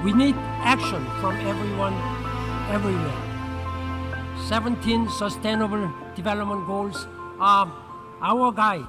We need action from everyone, everywhere. 17 Sustainable Development Goals are our guide.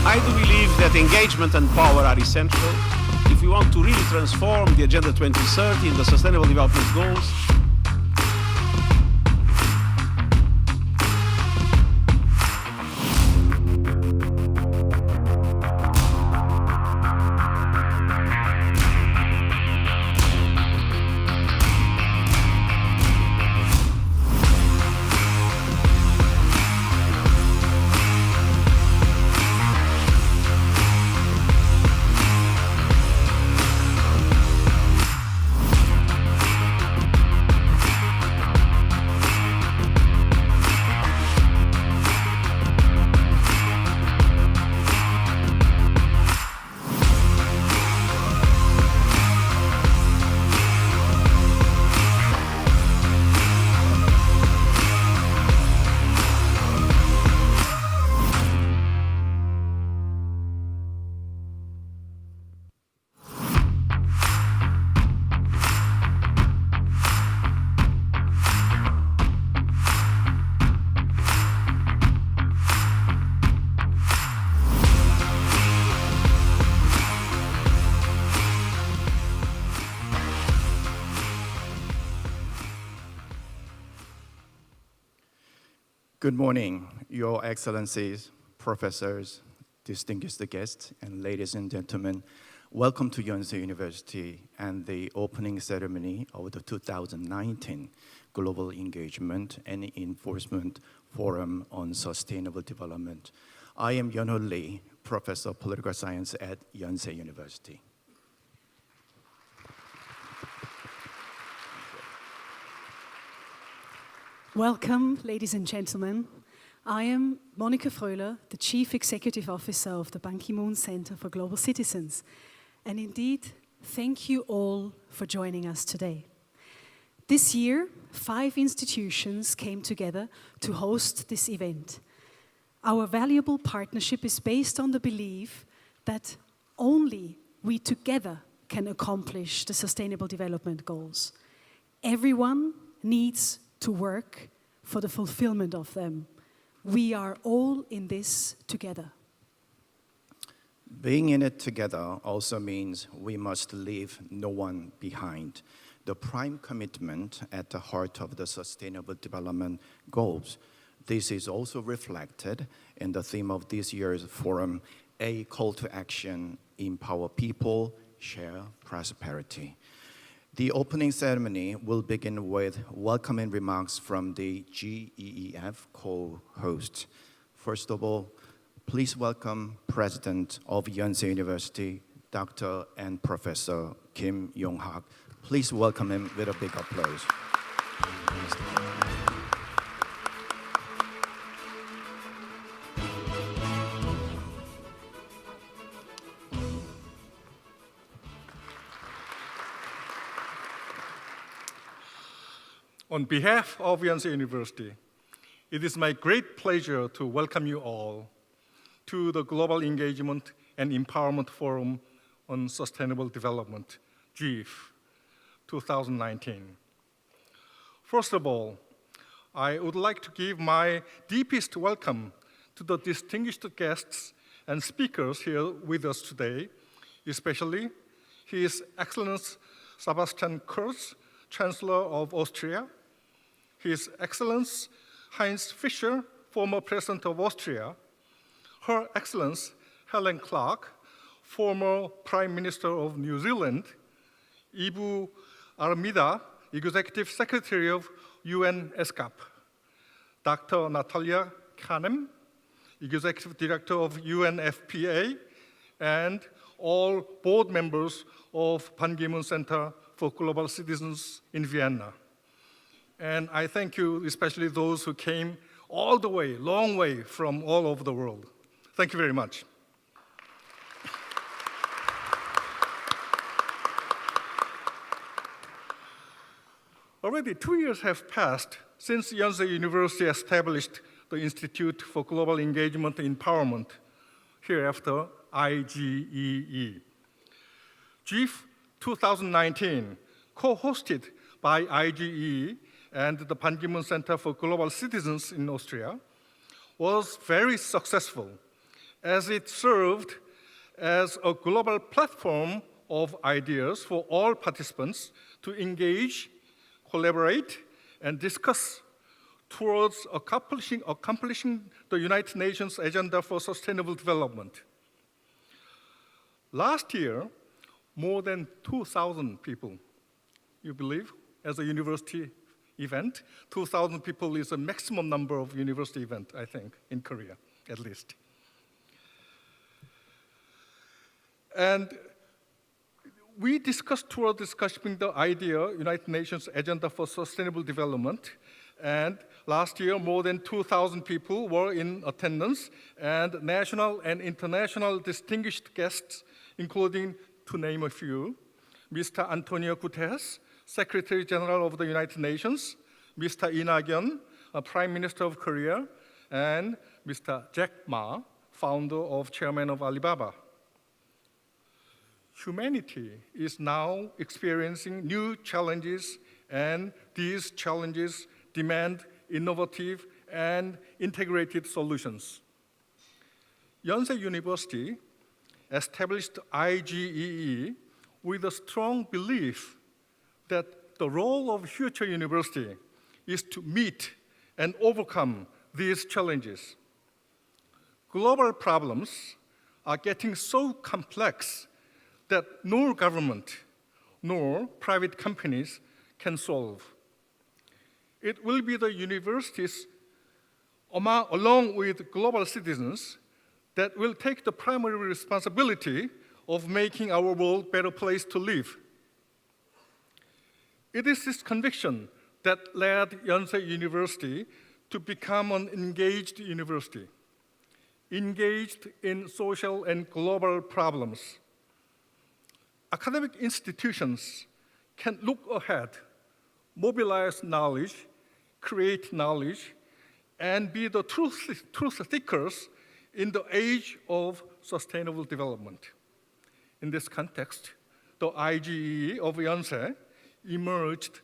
I do believe that engagement and power are essential if we want to really transform the Agenda 2030 and the Sustainable Development Goals. Good morning, Your Excellencies, professors, distinguished guests, and ladies and gentlemen. Welcome to Yonsei University and the opening ceremony of the 2019 Global Engagement and Enforcement Forum on Sustainable Development. I am Yeonho Lee, Professor of Political Science at Yonsei University. Welcome, ladies and gentlemen. I am Monika Fröhler, the Chief Executive Officer of the Ban Ki-moon Center for Global Citizens. And indeed, thank you all for joining us today. This year, 5 institutions came together to host this event. Our valuable partnership is based on the belief that only we together can accomplish the Sustainable Development Goals. Everyone needs to work for the fulfillment of them. We are all in this together. Being in it together also means we must leave no one behind. The prime commitment at the heart of the Sustainable Development Goals. This is also reflected in the theme of this year's forum, a call to action, empower people, share prosperity. The opening ceremony will begin with welcoming remarks from the GEEF co-host. First of all, please welcome President of Yonsei University, Dr. and Professor Kim Yong-hak. Please welcome him with a big applause. On behalf of Yonsei University, it is my great pleasure to welcome you all to the Global Engagement and Empowerment Forum on Sustainable Development, GEEF, 2019. First of all, I would like to give my deepest welcome to the distinguished guests and speakers here with us today, especially His Excellency Sebastian Kurz, Chancellor of Austria, His Excellency Heinz Fischer, former President of Austria, Her Excellency Helen Clark, former Prime Minister of New Zealand, Ibu Armida, Executive Secretary of UN ESCAP, Dr. Natalia Kanem, Executive Director of UNFPA, and all board members of Ban Ki-moon Center for Global Citizens in Vienna. And I thank you, especially those who came all the way, long way from all over the world. Thank you very much. Already 2 years have passed since Yonsei University established the Institute for Global Engagement and Empowerment, hereafter IGEE. GIF 2019, co-hosted by IGEE and the Ban Ki-moon Center for Global Citizens in Austria, was very successful as it served as a global platform of ideas for all participants to engage, collaborate, and discuss towards accomplishing the United Nations Agenda for Sustainable Development. Last year, more than 2,000 people, you believe, as a university event. 2,000 people is the maximum number of university event, I think, in Korea, at least. And we discussed toward discussing the idea, United Nations Agenda for Sustainable Development, and last year more than 2,000 people were in attendance, and national and international distinguished guests, including, to name a few, Mr. Antonio Guterres, Secretary General of the United Nations, Mr. Lee Na-kyun, Prime Minister of Korea, and Mr. Jack Ma, founder of Chairman of Alibaba. Humanity is now experiencing new challenges, and these challenges demand innovative and integrated solutions. Yonsei University established IGEE with a strong belief that the role of future university is to meet and overcome these challenges. Global problems are getting so complex that no government nor private companies can solve. It will be the universities, along with global citizens, that will take the primary responsibility of making our world a better place to live. It is this conviction that led Yonsei University to become an engaged university, engaged in social and global problems. Academic institutions can look ahead, mobilize knowledge, create knowledge, and be the truth seekers in the age of sustainable development. In this context, the IGEE of Yonsei emerged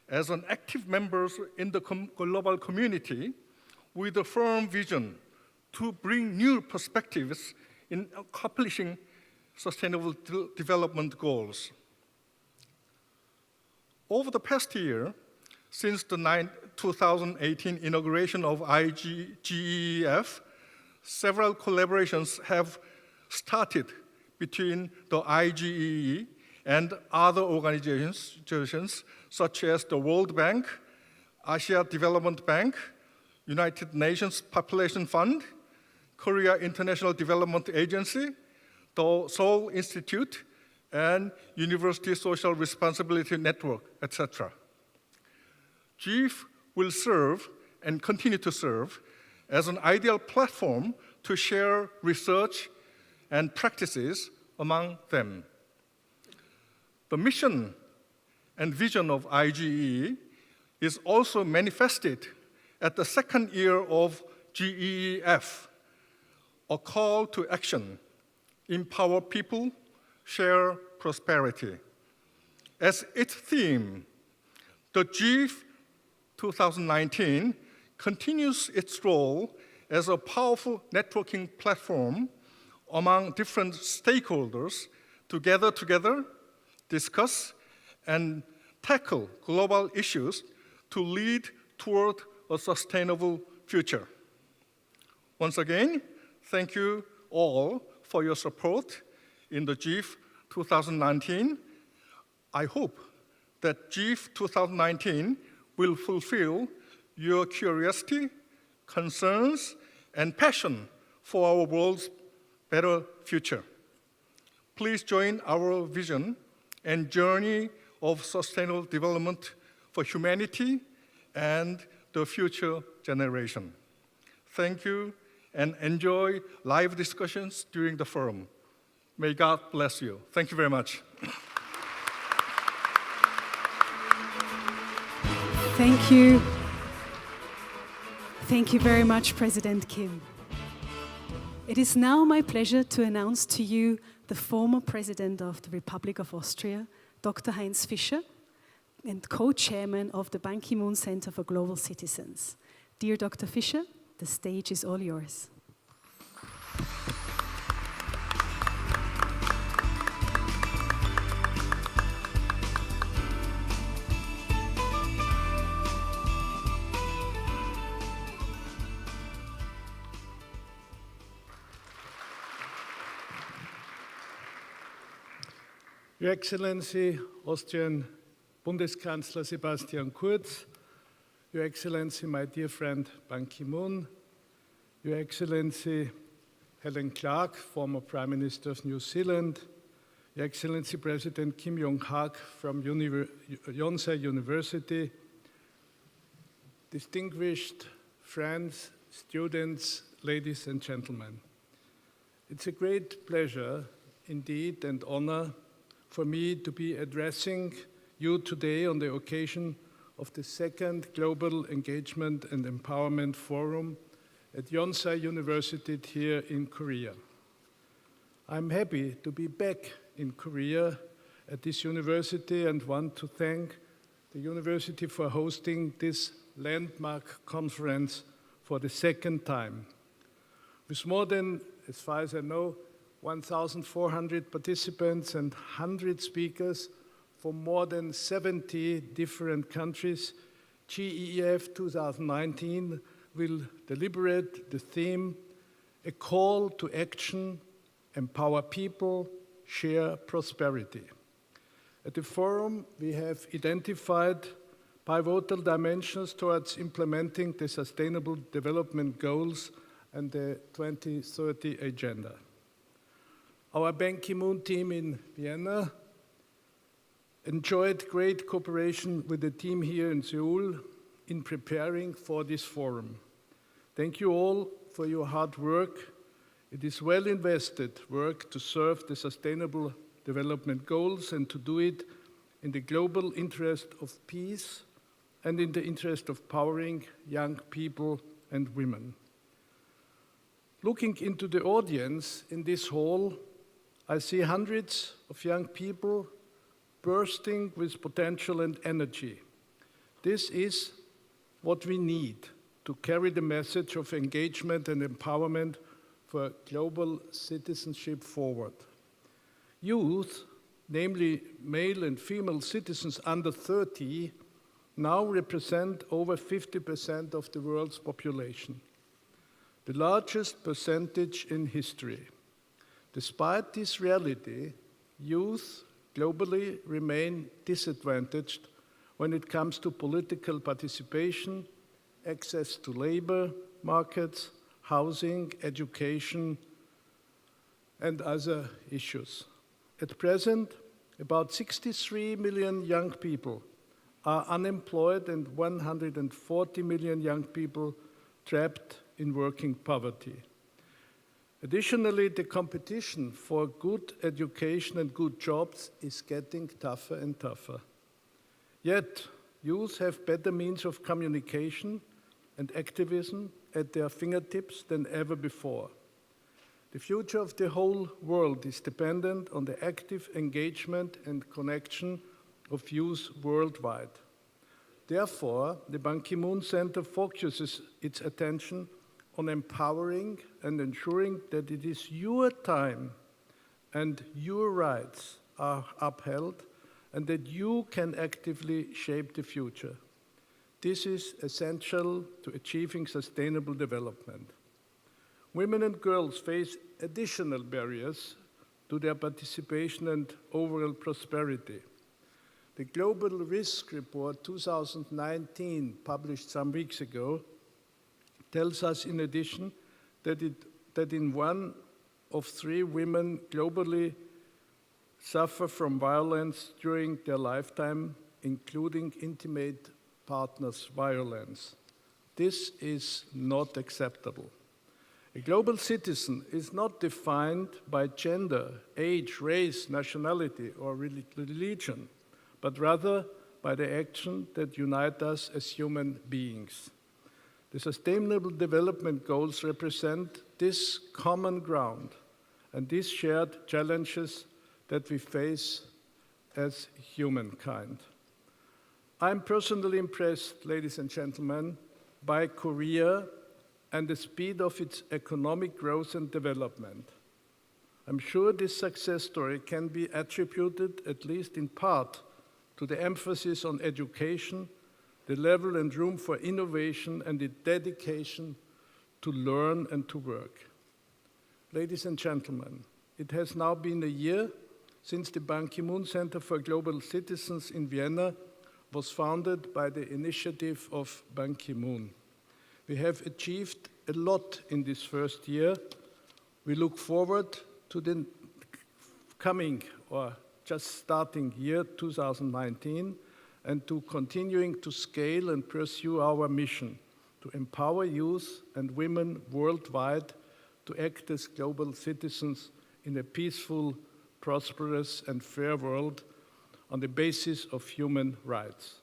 as an active member in the global community with a firm vision to bring new perspectives in accomplishing sustainable development goals. Over the past year, since the 2018 inauguration of IGEF, several collaborations have started between the IGEE and other organizations such as the World Bank, Asia Development Bank, United Nations Population Fund, Korea International Development Agency, the Seoul Institute, and University Social Responsibility Network, etc. GIF will serve and continue to serve as an ideal platform to share research and practices among them. The mission and vision of IGEE is also manifested at the second year of GEF, a call to action, empower people, share prosperity. As its theme, the GIF 2019 continues its role as a powerful networking platform among different stakeholders to gather together, discuss, and tackle global issues to lead toward a sustainable future. Once again, thank you all for your support in the GIF 2019. I hope that GIF 2019 will fulfill your curiosity, concerns, and passion for our world's better future. Please join our vision and journey of sustainable development for humanity and the future generation. Thank you, and enjoy live discussions during the forum. May God bless you. Thank you very much. Thank you. Thank you very much, President Kim. It is now my pleasure to announce to you the former President of the Republic of Austria, Dr. Heinz Fischer, and co-chairman of the Ban Ki-moon Center for Global Citizens. Dear Dr. Fischer, the stage is all yours. Your Excellency, Austrian Bundeskanzler Sebastian Kurz, Your Excellency, my dear friend Ban Ki-moon, Your Excellency Helen Clark, former Prime Minister of New Zealand, Your Excellency President Kim Yong-hak from Yonsei University, distinguished friends, students, ladies and gentlemen. It's a great pleasure indeed and honor for me to be addressing you today on the occasion of the second Global Engagement and Empowerment Forum at Yonsei University here in Korea. I'm happy to be back in Korea at this university and want to thank the university for hosting this landmark conference for the second time. With more than, as far as I know, 1,400 participants and 100 speakers from more than 70 different countries, GEF 2019 will deliberate the theme, A Call to Action, Empower People, Share Prosperity. At the forum, we have identified pivotal dimensions towards implementing the Sustainable Development Goals and the 2030 Agenda. Our Ban Ki-moon team in Vienna enjoyed great cooperation with the team here in Seoul in preparing for this forum. Thank you all for your hard work. It is well invested work to serve the Sustainable Development Goals and to do it in the global interest of peace and in the interest of powering young people and women. Looking into the audience in this hall, I see hundreds of young people bursting with potential and energy. This is what we need to carry the message of engagement and empowerment for global citizenship forward. Youth, namely male and female citizens under 30, now represent over 50% of the world's population, the largest percentage in history. Despite this reality, youth globally remain disadvantaged when it comes to political participation, access to labor markets, housing, education, and other issues. At present, about 63 million young people are unemployed and 140 million young people trapped in working poverty. Additionally, the competition for good education and good jobs is getting tougher and tougher. Yet, youth have better means of communication and activism at their fingertips than ever before. The future of the whole world is dependent on the active engagement and connection of youth worldwide. Therefore, the Ban Ki-moon Center focuses its attention on empowering and ensuring that it is your time and your rights are upheld and that you can actively shape the future. This is essential to achieving sustainable development. Women and girls face additional barriers to their participation and overall prosperity. The Global Risk Report 2019, published some weeks ago, tells us in addition that in 1 of 3 women globally suffer from violence during their lifetime, including intimate partners' violence. This is not acceptable. A global citizen is not defined by gender, age, race, nationality, or religion, but rather by the action that unite us as human beings. The Sustainable Development Goals represent this common ground and these shared challenges that we face as humankind. I'm personally impressed, ladies and gentlemen, by Korea and the speed of its economic growth and development. I'm sure this success story can be attributed, at least in part, to the emphasis on education, the level and room for innovation, and the dedication to learn and to work. Ladies and gentlemen, it has now been a year since the Ban Ki-moon Center for Global Citizens in Vienna was founded by the initiative of Ban Ki-moon. We have achieved a lot in this first year. We look forward to the coming or just starting year 2019 and to continuing to scale and pursue our mission to empower youth and women worldwide to act as global citizens in a peaceful, prosperous, and fair world on the basis of human rights.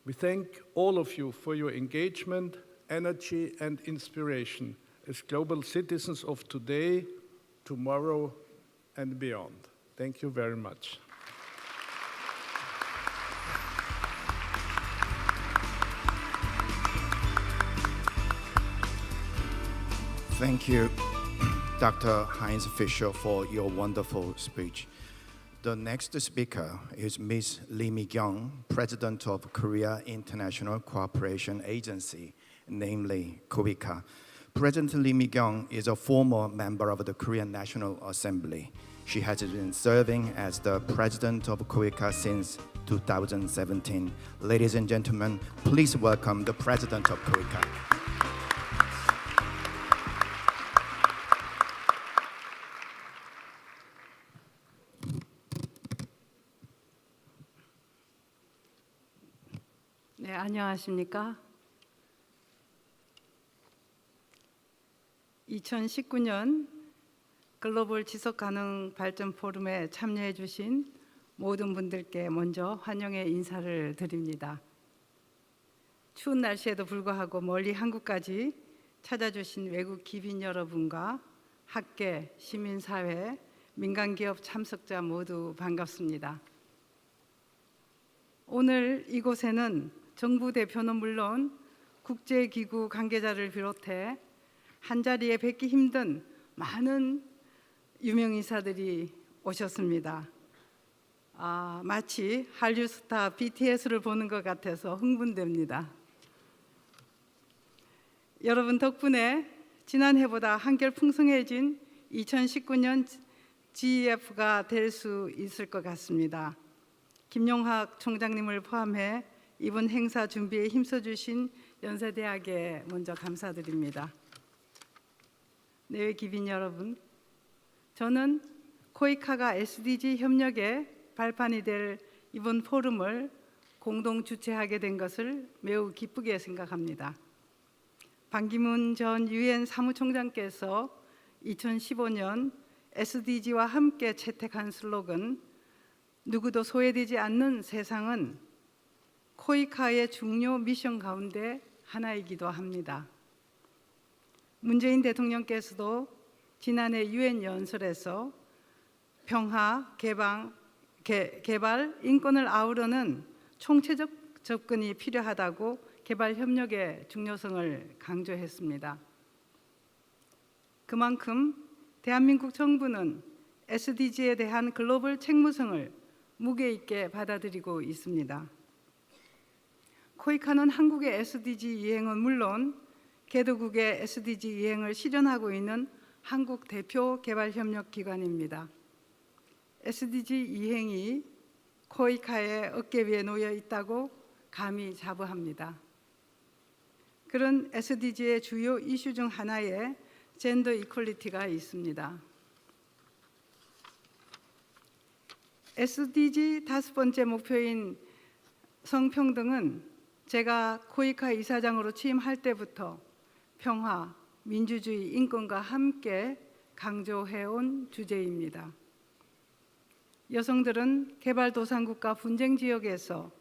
We thank all of you for your engagement, energy, and inspiration as global citizens of today, tomorrow, and beyond. Thank you very much. Thank you, Dr. Heinz Fischer, for your wonderful speech. The next speaker is Ms. Lee Mi-kyung, President of Korea International Cooperation Agency, namely KOICA. President Lee Mi-kyung is a former member of the Korean National Assembly. She has been serving as the president of KOICA since 2017. Ladies and gentlemen, please welcome the president of KOICA. 네, 안녕하십니까? 2019년 글로벌 지속가능 발전 포럼에 참여해 주신 모든 분들께 먼저 환영의 인사를 드립니다. 추운 날씨에도 불구하고 멀리 한국까지 찾아주신 외국 기빈 여러분과 학계, 시민사회, 민간기업 참석자 모두 반갑습니다. 오늘 이곳에는 정부 대표는 물론 국제기구 관계자를 비롯해 한자리에 뵙기 힘든 많은 유명인사들이 오셨습니다. 마치 한류 스타 BTS를 보는 것 같아서 흥분됩니다. 여러분 덕분에 지난해보다 한결 풍성해진 2019년 GEF가 될 수 있을 것 같습니다. 김용학 총장님을 포함해 이번 행사 준비에 힘써주신 연세대학에 먼저 감사드립니다. 내외 기빈 여러분, 저는 코이카가 SDG 협력의 발판이 될 이번 포럼을 공동 주최하게 된 것을 매우 기쁘게 생각합니다. 반기문 전 유엔 사무총장께서 2015년 SDG와 함께 채택한 슬로건 누구도 소외되지 않는 세상은 코이카의 중요 미션 가운데 하나이기도 합니다. 문재인 대통령께서도 지난해 유엔 연설에서 평화, 개발, 인권을 아우르는 총체적 접근이 필요하다고 개발 협력의 중요성을 강조했습니다. 그만큼 대한민국 정부는 SDG에 대한 글로벌 책무성을 무게 있게 받아들이고 있습니다. 코이카는 한국의 SDG 이행은 물론 개도국의 SDG 이행을 실현하고 있는 한국 대표 개발협력기관입니다. SDG 이행이 코이카의 어깨 위에 놓여 있다고 감히 자부합니다. 그런 SDG의 주요 이슈 중 하나에 젠더 이퀄리티가 있습니다. SDG 5번째 목표인 성평등은 제가 코이카 이사장으로 취임할 때부터 평화, 민주주의, 인권과 함께 강조해온 주제입니다. 여성들은 개발도상국과 분쟁 지역에서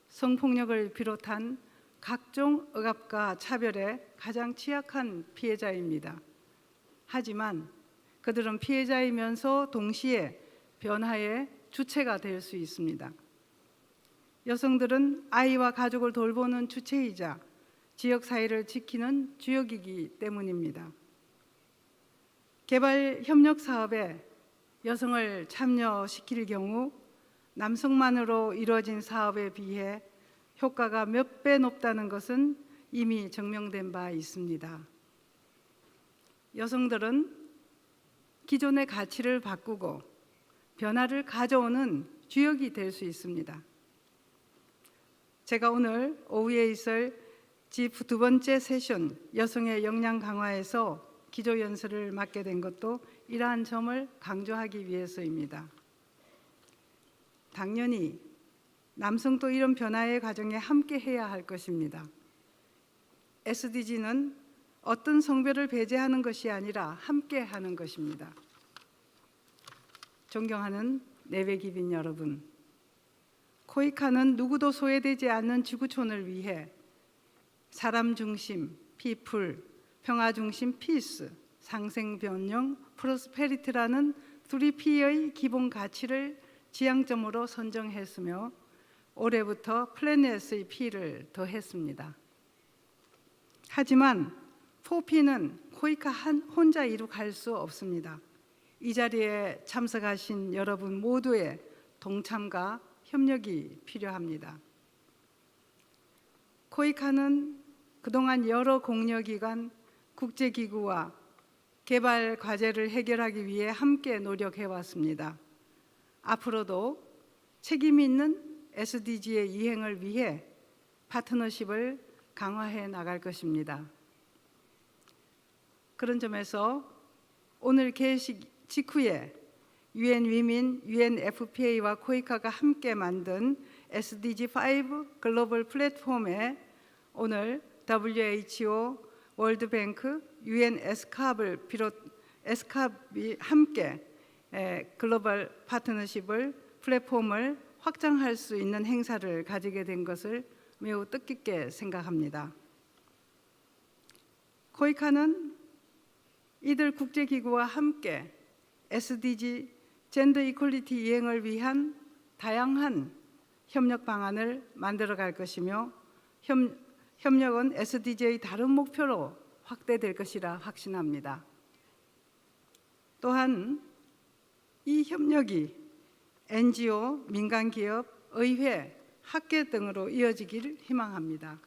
성폭력을 비롯한 각종 억압과 차별의 가장 취약한 피해자입니다. 하지만 그들은 피해자이면서 동시에 변화의 주체가 될 수 있습니다. 여성들은 아이와 가족을 돌보는 주체이자 지역 사회를 지키는 주역이기 때문입니다. 개발 협력 사업에 여성을 참여시킬 경우 남성만으로 이루어진 사업에 비해 효과가 몇 배 높다는 것은 이미 증명된 바 있습니다. 여성들은 기존의 가치를 바꾸고 변화를 가져오는 주역이 될 수 있습니다. 제가 오늘 오후에 있을 GIF 2번째 세션 여성의 역량 강화에서 기조연설을 맡게 된 것도 이러한 점을 강조하기 위해서입니다. 당연히 남성도 이런 변화의 과정에 함께 해야 할 것입니다. SDG는 어떤 성별을 배제하는 것이 아니라 함께 하는 것입니다. 존경하는 내외 기빈 여러분, 코이카는 누구도 소외되지 않는 지구촌을 위해 사람 중심, 피플, 평화 중심, 피스, 상생 변형, 프로스페리티라는 3P의 기본 가치를 지향점으로 선정했으며 올해부터 플래닛의 P를 더했습니다. 하지만 4P는 코이카 혼자 이룩할 수 없습니다. 이 자리에 참석하신 여러분 모두의 동참과 협력이 필요합니다. 코이카는 그동안 여러 공여기관, 국제기구와 개발 과제를 해결하기 위해 함께 노력해왔습니다. 앞으로도 책임 있는 SDG의 이행을 위해 파트너십을 강화해 나갈 것입니다. 그런 점에서 오늘 개식 직후에 UN 위민, UNFPA와 코이카가 함께 만든 SDG5 글로벌 플랫폼에 오늘 WHO, 월드뱅크, UN 에스캅이 함께 글로벌 파트너십을 플랫폼을 확장할 수 있는 행사를 가지게 된 것을 매우 뜻깊게 생각합니다. 코이카는 이들 국제기구와 함께 SDG 젠더 이퀄리티 이행을 위한 다양한 협력 방안을 만들어갈 것이며 협력은 SDG의 다른 목표로 확대될 것이라 확신합니다. 또한 이 협력이 NGO, 민간기업, 의회, 학계 등으로 이어지기를 희망합니다.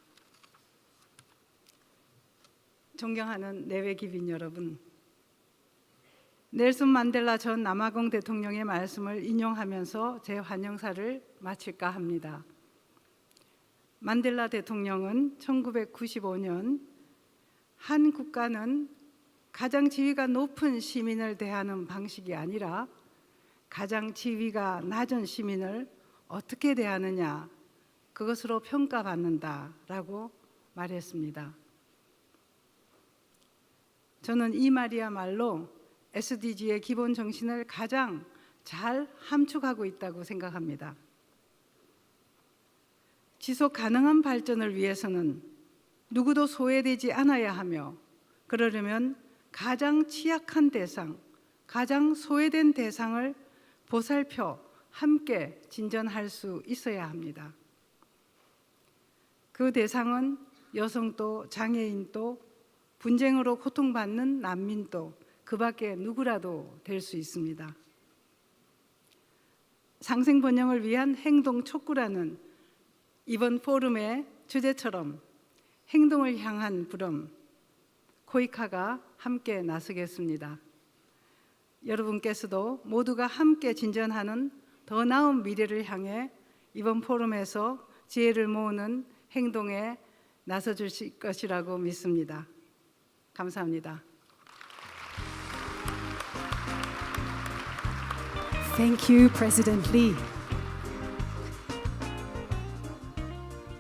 존경하는 내외 기빈 여러분, 넬슨 만델라 전 남아공 대통령의 말씀을 인용하면서 제 환영사를 마칠까 합니다. 만델라 대통령은 1995년 한 국가는 가장 지위가 높은 시민을 대하는 방식이 아니라 가장 지위가 낮은 시민을 어떻게 대하느냐, 그것으로 평가받는다라고 말했습니다. 저는 이 말이야말로 SDG의 기본 정신을 가장 잘 함축하고 있다고 생각합니다. 지속 가능한 발전을 위해서는 누구도 소외되지 않아야 하며, 그러려면 가장 취약한 대상, 가장 소외된 대상을 보살펴 함께 진전할 수 있어야 합니다. 그 대상은 여성도 장애인도 분쟁으로 고통받는 난민도 그 밖에 누구라도 될 수 있습니다. 상생 번영을 위한 행동 촉구라는 이번 포럼의 주제처럼 행동을 향한 부름, 코이카가 함께 나서겠습니다. 여러분께서도 모두가 함께 진전하는 더 나은 미래를 향해 이번 포럼에서 지혜를 모으는 행동에 나서 주실 것이라고 믿습니다. 감사합니다. Thank you, President Lee.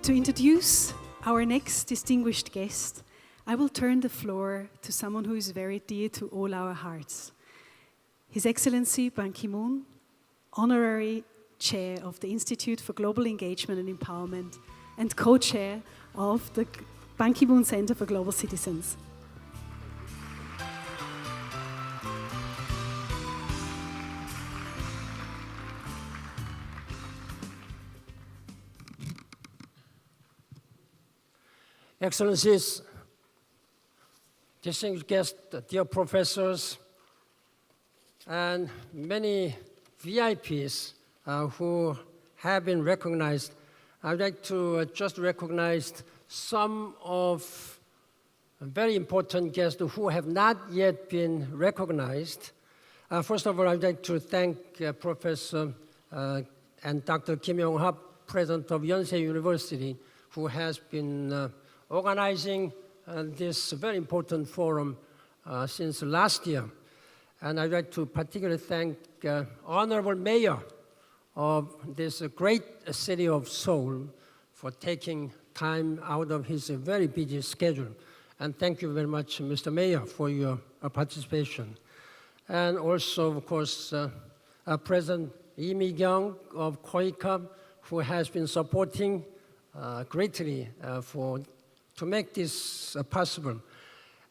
To introduce our next distinguished guest, I will turn the floor to someone who is very dear to all our hearts. His Excellency Ban Ki-moon, Honorary Chair of the Institute for Global Engagement and Empowerment and Co-Chair of the Ban Ki-moon Center for Global Citizens. Excellencies, distinguished guests, dear professors, and many VIPs who have been recognized. I'd like to just recognize some of very important guests who have not yet been recognized. First of all, I'd like to thank Professor and Dr. Kim Yong-hap, President of Yonsei University, who has been organizing this very important forum since last year. And I'd like to particularly thank Honorable Mayor of this great city of Seoul for taking time out of his very busy schedule. And thank you very much, Mr. Mayor, for your participation. And also, of course, President Lee Mi-kyung of KOICA, who has been supporting greatly to make this possible.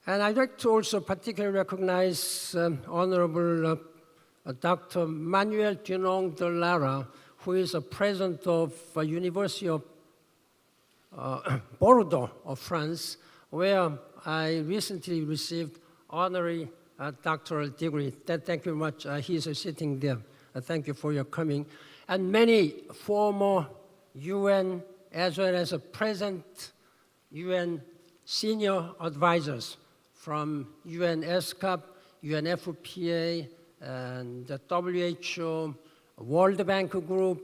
And I'd like to also particularly recognize Honorable Dr. Manuel Dunong de Lara, who is a president of University of Bordeaux of France, where I recently received honorary doctoral degree. Thank you very much. He is sitting there. Thank you for your coming. And many former UN as well as present UN senior advisors from UN ESCAP, UNFPA, and the WHO, World Bank Group.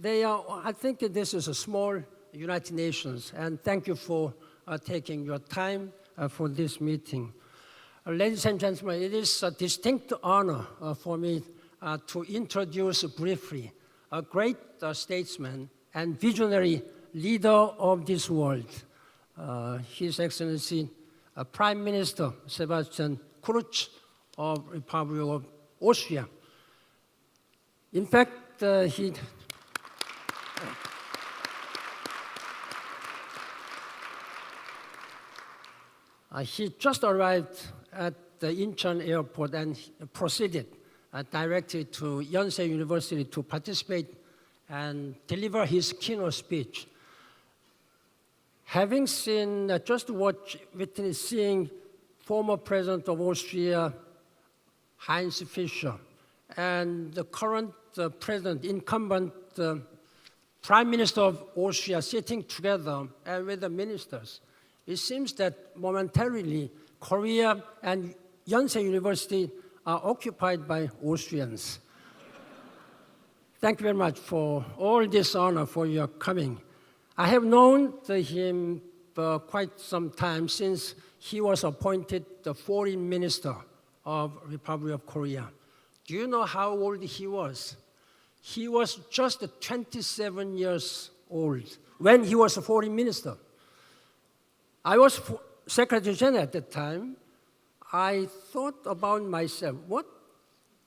I think this is a small United Nations, and thank you for taking your time for this meeting. Ladies and gentlemen, it is a distinct honor for me to introduce briefly a great statesman and visionary leader of this world, His Excellency Prime Minister Sebastian Kurz of Republic of Austria. In fact, he just arrived at the Incheon airport and proceeded directly to Yonsei University to participate and deliver his keynote speech. Having seen, witnessing former President of Austria, Heinz Fischer, and the current incumbent Prime Minister of Austria sitting together and with the ministers, it seems that momentarily Korea and Yonsei University are occupied by Austrians. Thank you very much for all this honor for your coming. I have known him for quite some time since he was appointed the Foreign Minister of Republic of Korea. Do you know how old he was? He was just 27 years old when he was a Foreign Minister. I was Secretary General at that time. I thought about myself, what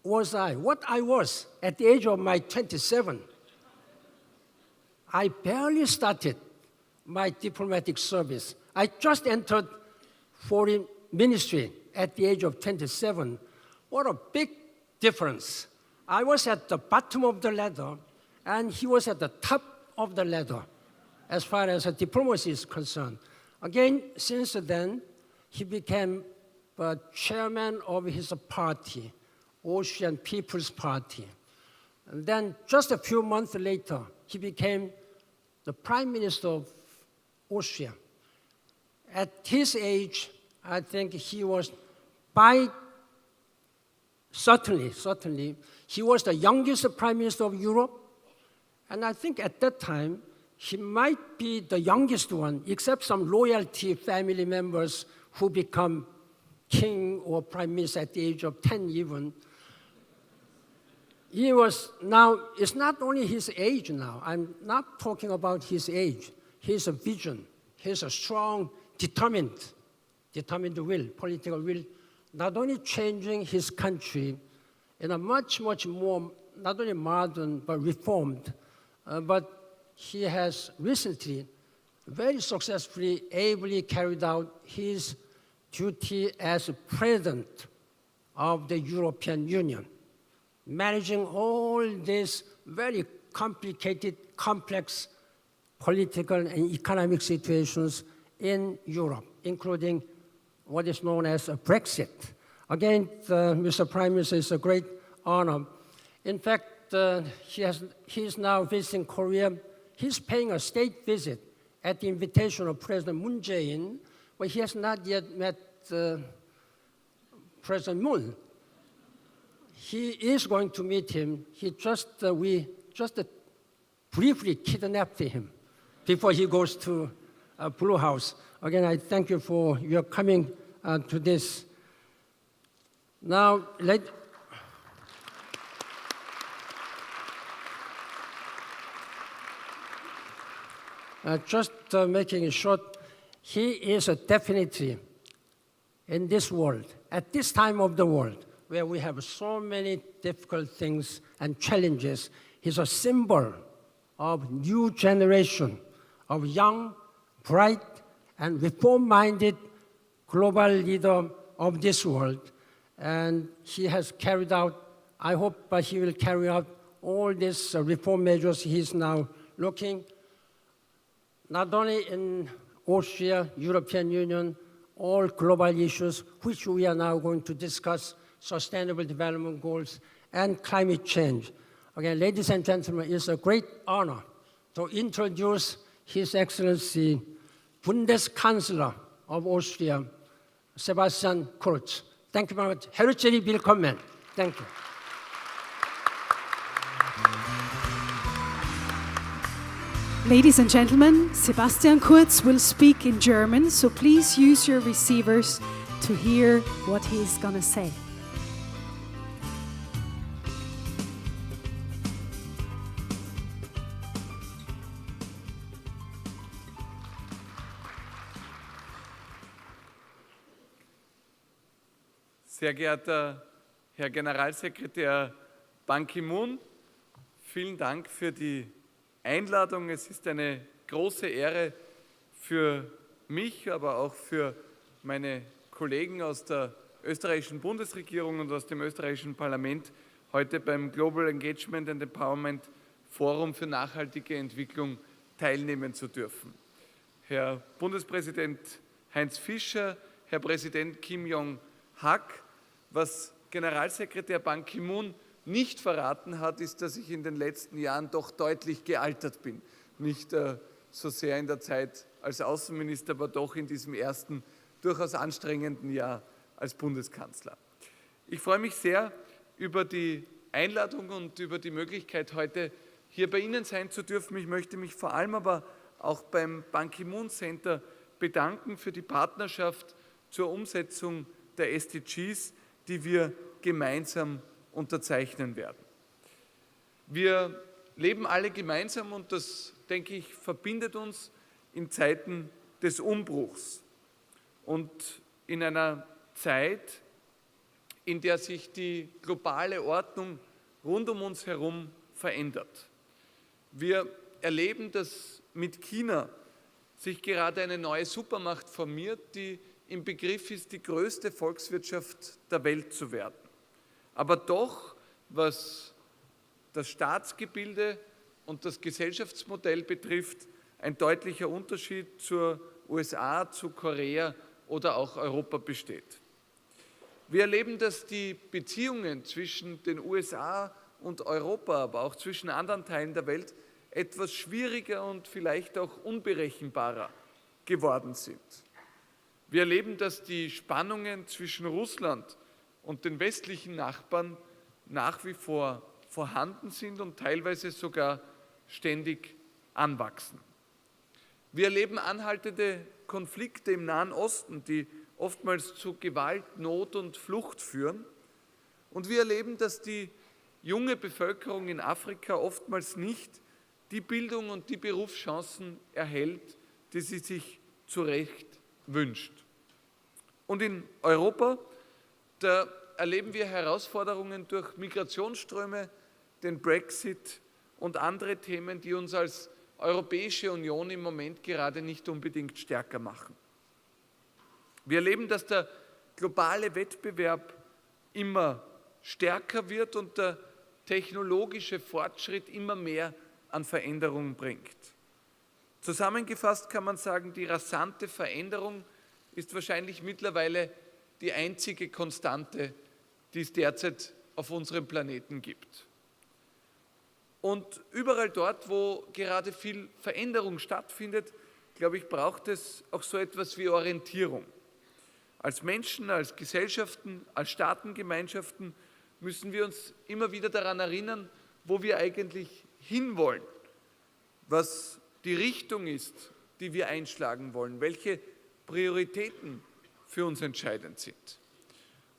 I was at the age of my 27. I barely started my diplomatic service. I just entered Foreign Ministry at the age of 27. What a big difference. I was at the bottom of the ladder, and he was at the top of the ladder as far as diplomacy is concerned. Again, since then, he became chairman of his party, Austrian People's Party. And then just a few months later, he became the Prime Minister of Austria. At his age, I think he was by certainly, he was the youngest prime minister of Europe, and I think at that time, he might be the youngest one, except some royalty family members who become king or prime minister at the age of 10 even. He was now, it's not only his age now. I'm not talking about his age. He has a vision. He has a strong, determined will, political will, not only changing his country in a much, much more, not only modern, but reformed, but he has recently very successfully, ably carried out his duty as president of the European Union, managing all these very complicated, complex political and economic situations in Europe, including what is known as Brexit. Again, Mr. Prime Minister, it's a great honor. In fact, he is now visiting Korea. He's paying a state visit at the invitation of President Moon Jae-in, but he has not yet met President Moon. He is going to meet him. We just briefly kidnapped him before he goes to Blue House. Again, I thank you for your coming to this. Now, making it short, he is definitely in this world, at this time of the world, where we have so many difficult things and challenges, he's a symbol of new generation of young, bright, and reform-minded global leader of this world. And he has carried out, I hope he will carry out all these reform measures he's now looking, not only in Austria, European Union, all global issues, which we are now going to discuss, sustainable development goals and climate change. Again, ladies and gentlemen, it's a great honor to introduce His Excellency Bundeskanzler of Austria, Sebastian Kurz. Thank you very much. Herzlich willkommen. Thank you. Ladies and gentlemen, Sebastian Kurz will speak in German, so please use your receivers to hear what he's going to say. Sehr geehrter Herr Generalsekretär Ban Ki-moon, vielen Dank für die Einladung. Es ist eine große Ehre für mich, aber auch für meine Kollegen aus der österreichischen Bundesregierung und aus dem österreichischen Parlament, heute beim Global Engagement and Empowerment Forum für nachhaltige Entwicklung teilnehmen zu dürfen. Herr Bundespräsident Heinz Fischer, Herr Präsident Kim Jong-hak, was Generalsekretär Ban Ki-moon nicht verraten hat, ist, dass ich in den letzten Jahren doch deutlich gealtert bin. Nicht so sehr in der Zeit als Außenminister, aber doch in diesem ersten, durchaus anstrengenden Jahr als Bundeskanzler. Ich freue mich sehr über die Einladung und über die Möglichkeit, heute hier bei Ihnen sein zu dürfen. Ich möchte mich vor allem aber auch beim Ban Ki-moon Center bedanken für die Partnerschaft zur Umsetzung der SDGs, die wir gemeinsam unterzeichnen werden. Wir leben alle gemeinsam und das, denke ich, verbindet uns in Zeiten des Umbruchs und in einer Zeit, in der sich die globale Ordnung rund um uns herum verändert. Wir erleben, dass mit China sich gerade eine neue Supermacht formiert, die im Begriff ist, die größte Volkswirtschaft der Welt zu werden. Aber doch, was das Staatsgebilde und das Gesellschaftsmodell betrifft, ein deutlicher Unterschied zur USA, zu Korea oder auch Europa besteht. Wir erleben, dass die Beziehungen zwischen den USA und Europa, aber auch zwischen anderen Teilen der Welt etwas schwieriger und vielleicht auch unberechenbarer geworden sind. Wir erleben, dass die Spannungen zwischen Russland und den westlichen Nachbarn nach wie vor vorhanden sind und teilweise sogar ständig anwachsen. Wir erleben anhaltende Konflikte im Nahen Osten, die oftmals zu Gewalt, Not und Flucht führen. Und wir erleben, dass die junge Bevölkerung in Afrika oftmals nicht die Bildung und die Berufschancen erhält, die sie sich zu Recht wünscht. Und in Europa, da erleben wir Herausforderungen durch Migrationsströme, den Brexit und andere Themen, die uns als Europäische Union im Moment gerade nicht unbedingt stärker machen. Wir erleben, dass der globale Wettbewerb immer stärker wird und der technologische Fortschritt immer mehr an Veränderungen bringt. Zusammengefasst kann man sagen, die rasante Veränderung ist wahrscheinlich mittlerweile die einzige Konstante, die es derzeit auf unserem Planeten gibt. Und überall dort, wo gerade viel Veränderung stattfindet, glaube ich, braucht es auch so etwas wie Orientierung. Als Menschen, als Gesellschaften, als Staatengemeinschaften müssen wir uns immer wieder daran erinnern, wo wir eigentlich hinwollen, was die Richtung ist, die wir einschlagen wollen, welche Prioritäten für uns entscheidend sind.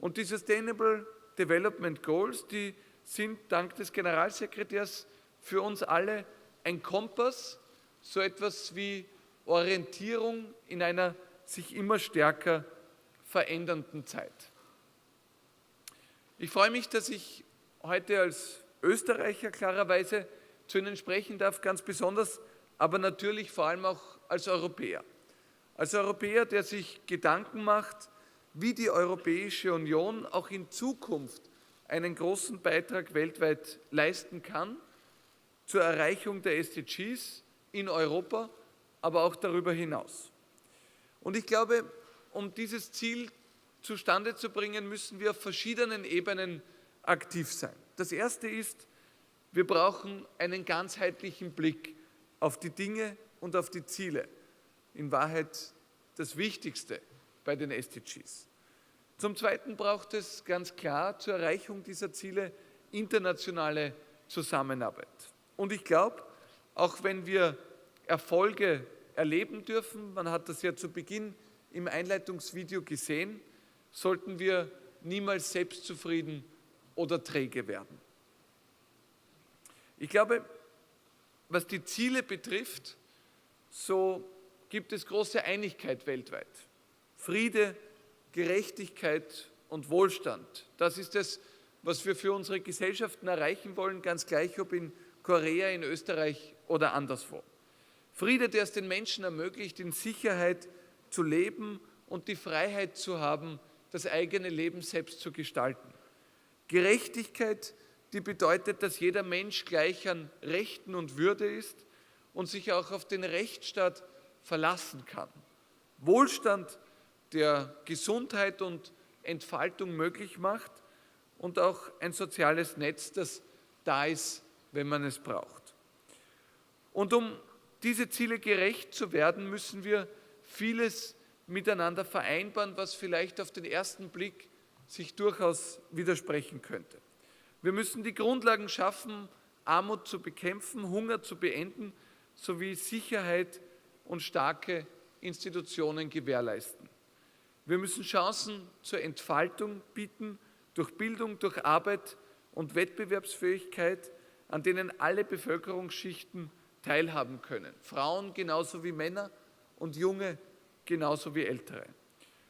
Und die Sustainable Development Goals, die sind dank des Generalsekretärs für uns alle ein Kompass, so etwas wie Orientierung in einer sich immer stärker verändernden Zeit. Ich freue mich, dass ich heute als Österreicher klarerweise zu Ihnen sprechen darf, ganz besonders, aber natürlich vor allem auch als Europäer. Als Europäer, der sich Gedanken macht, wie die Europäische Union auch in Zukunft einen großen Beitrag weltweit leisten kann zur Erreichung der SDGs in Europa, aber auch darüber hinaus. Und ich glaube, um dieses Ziel zustande zu bringen, müssen wir auf verschiedenen Ebenen aktiv sein. Das erste ist, wir brauchen einen ganzheitlichen Blick auf die Dinge und auf die Ziele. In Wahrheit das Wichtigste bei den SDGs. Zum Zweiten braucht es ganz klar zur Erreichung dieser Ziele internationale Zusammenarbeit. Und ich glaube, auch wenn wir Erfolge erleben dürfen, man hat das ja zu Beginn im Einleitungsvideo gesehen, sollten wir niemals selbstzufrieden oder träge werden. Ich glaube, was die Ziele betrifft, so gibt es große Einigkeit weltweit. Friede, Gerechtigkeit und Wohlstand, das ist es, was wir für unsere Gesellschaften erreichen wollen, ganz gleich ob in Korea, in Österreich oder anderswo. Friede, der es den Menschen ermöglicht, in Sicherheit zu leben und die Freiheit zu haben, das eigene Leben selbst zu gestalten. Gerechtigkeit, die bedeutet, dass jeder Mensch gleich an Rechten und Würde ist und sich auch auf den Rechtsstaat verlassen kann. Wohlstand, der Gesundheit und Entfaltung möglich macht und auch ein soziales Netz, das da ist, wenn man es braucht. Und um diese Ziele gerecht zu werden, müssen wir vieles miteinander vereinbaren, was vielleicht auf den ersten Blick sich durchaus widersprechen könnte. Wir müssen die Grundlagen schaffen, Armut zu bekämpfen, Hunger zu beenden, sowie Sicherheit und starke Institutionen gewährleisten. Wir müssen Chancen zur Entfaltung bieten durch Bildung, durch Arbeit und Wettbewerbsfähigkeit, an denen alle Bevölkerungsschichten teilhaben können. Frauen genauso wie Männer und Junge genauso wie Ältere.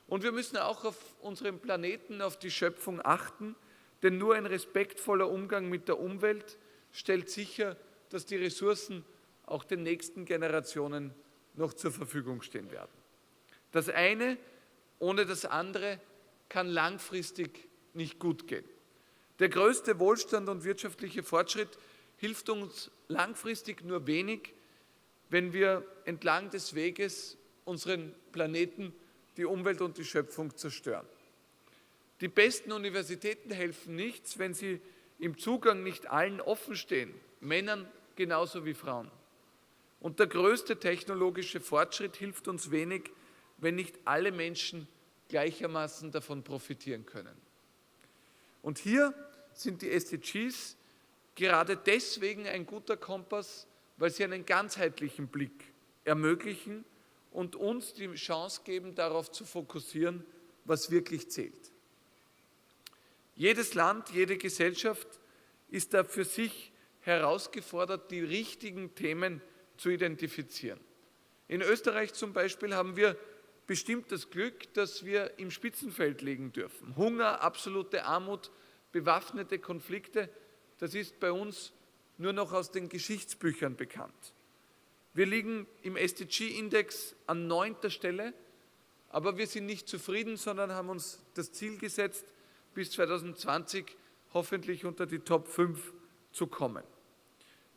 Und wir müssen auch auf unserem Planeten, auf die Schöpfung achten, denn nur ein respektvoller Umgang mit der Umwelt stellt sicher, dass die Ressourcen auch den nächsten Generationen noch zur Verfügung stehen werden. Das eine ohne das andere kann langfristig nicht gut gehen. Der größte Wohlstand und wirtschaftliche Fortschritt hilft uns langfristig nur wenig, wenn wir entlang des Weges unseren Planeten, die Umwelt und die Schöpfung zerstören. Die besten Universitäten helfen nichts, wenn sie im Zugang nicht allen offen stehen, Männern genauso wie Frauen. Und der größte technologische Fortschritt hilft uns wenig, wenn nicht alle Menschen gleichermaßen davon profitieren können. Und hier sind die SDGs gerade deswegen ein guter Kompass, weil sie einen ganzheitlichen Blick ermöglichen und uns die Chance geben, darauf zu fokussieren, was wirklich zählt. Jedes Land, jede Gesellschaft ist da für sich herausgefordert, die richtigen Themen zu identifizieren. In Österreich zum Beispiel haben wir bestimmt das Glück, dass wir im Spitzenfeld liegen dürfen. Hunger, absolute Armut, bewaffnete Konflikte, das ist bei uns nur noch aus den Geschichtsbüchern bekannt. Wir liegen im SDG-Index an 9. Stelle, aber wir sind nicht zufrieden, sondern haben uns das Ziel gesetzt, bis 2020 hoffentlich unter die Top 5 zu kommen.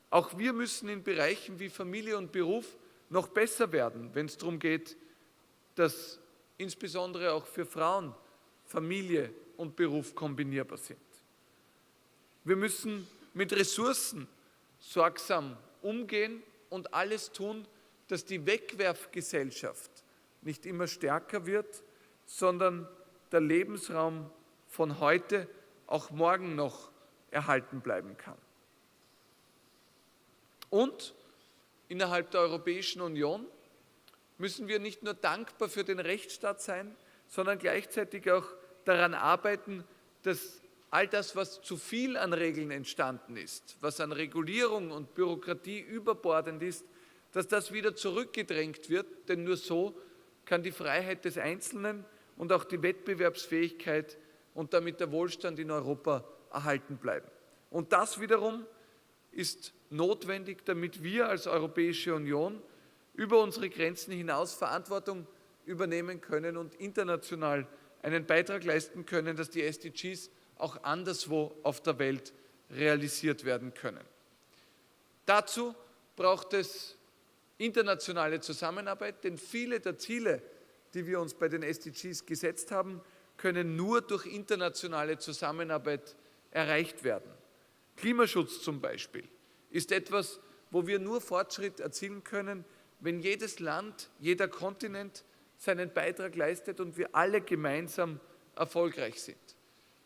Auch wir müssen in Bereichen wie Familie und Beruf noch besser werden, wenn es darum geht, dass insbesondere auch für Frauen Familie und Beruf kombinierbar sind. Wir müssen mit Ressourcen sorgsam umgehen und alles tun, dass die Wegwerfgesellschaft nicht immer stärker wird, sondern der Lebensraum von heute auch morgen noch erhalten bleiben kann. Und innerhalb der Europäischen Union müssen wir nicht nur dankbar für den Rechtsstaat sein, sondern gleichzeitig auch daran arbeiten, dass all das, was zu viel an Regeln entstanden ist, was an Regulierung und Bürokratie überbordend ist, dass das wieder zurückgedrängt wird, denn nur so kann die Freiheit des Einzelnen und auch die Wettbewerbsfähigkeit und damit der Wohlstand in Europa erhalten bleiben. Und das wiederum ist notwendig, damit wir als Europäische Union über unsere Grenzen hinaus Verantwortung übernehmen können und international einen Beitrag leisten können, dass die SDGs auch anderswo auf der Welt realisiert werden können. Dazu braucht es internationale Zusammenarbeit, denn viele der Ziele, die wir uns bei den SDGs gesetzt haben, können nur durch internationale Zusammenarbeit erreicht werden. Klimaschutz zum Beispiel ist etwas, wo wir nur Fortschritt erzielen können, wenn jedes Land, jeder Kontinent seinen Beitrag leistet und wir alle gemeinsam erfolgreich sind.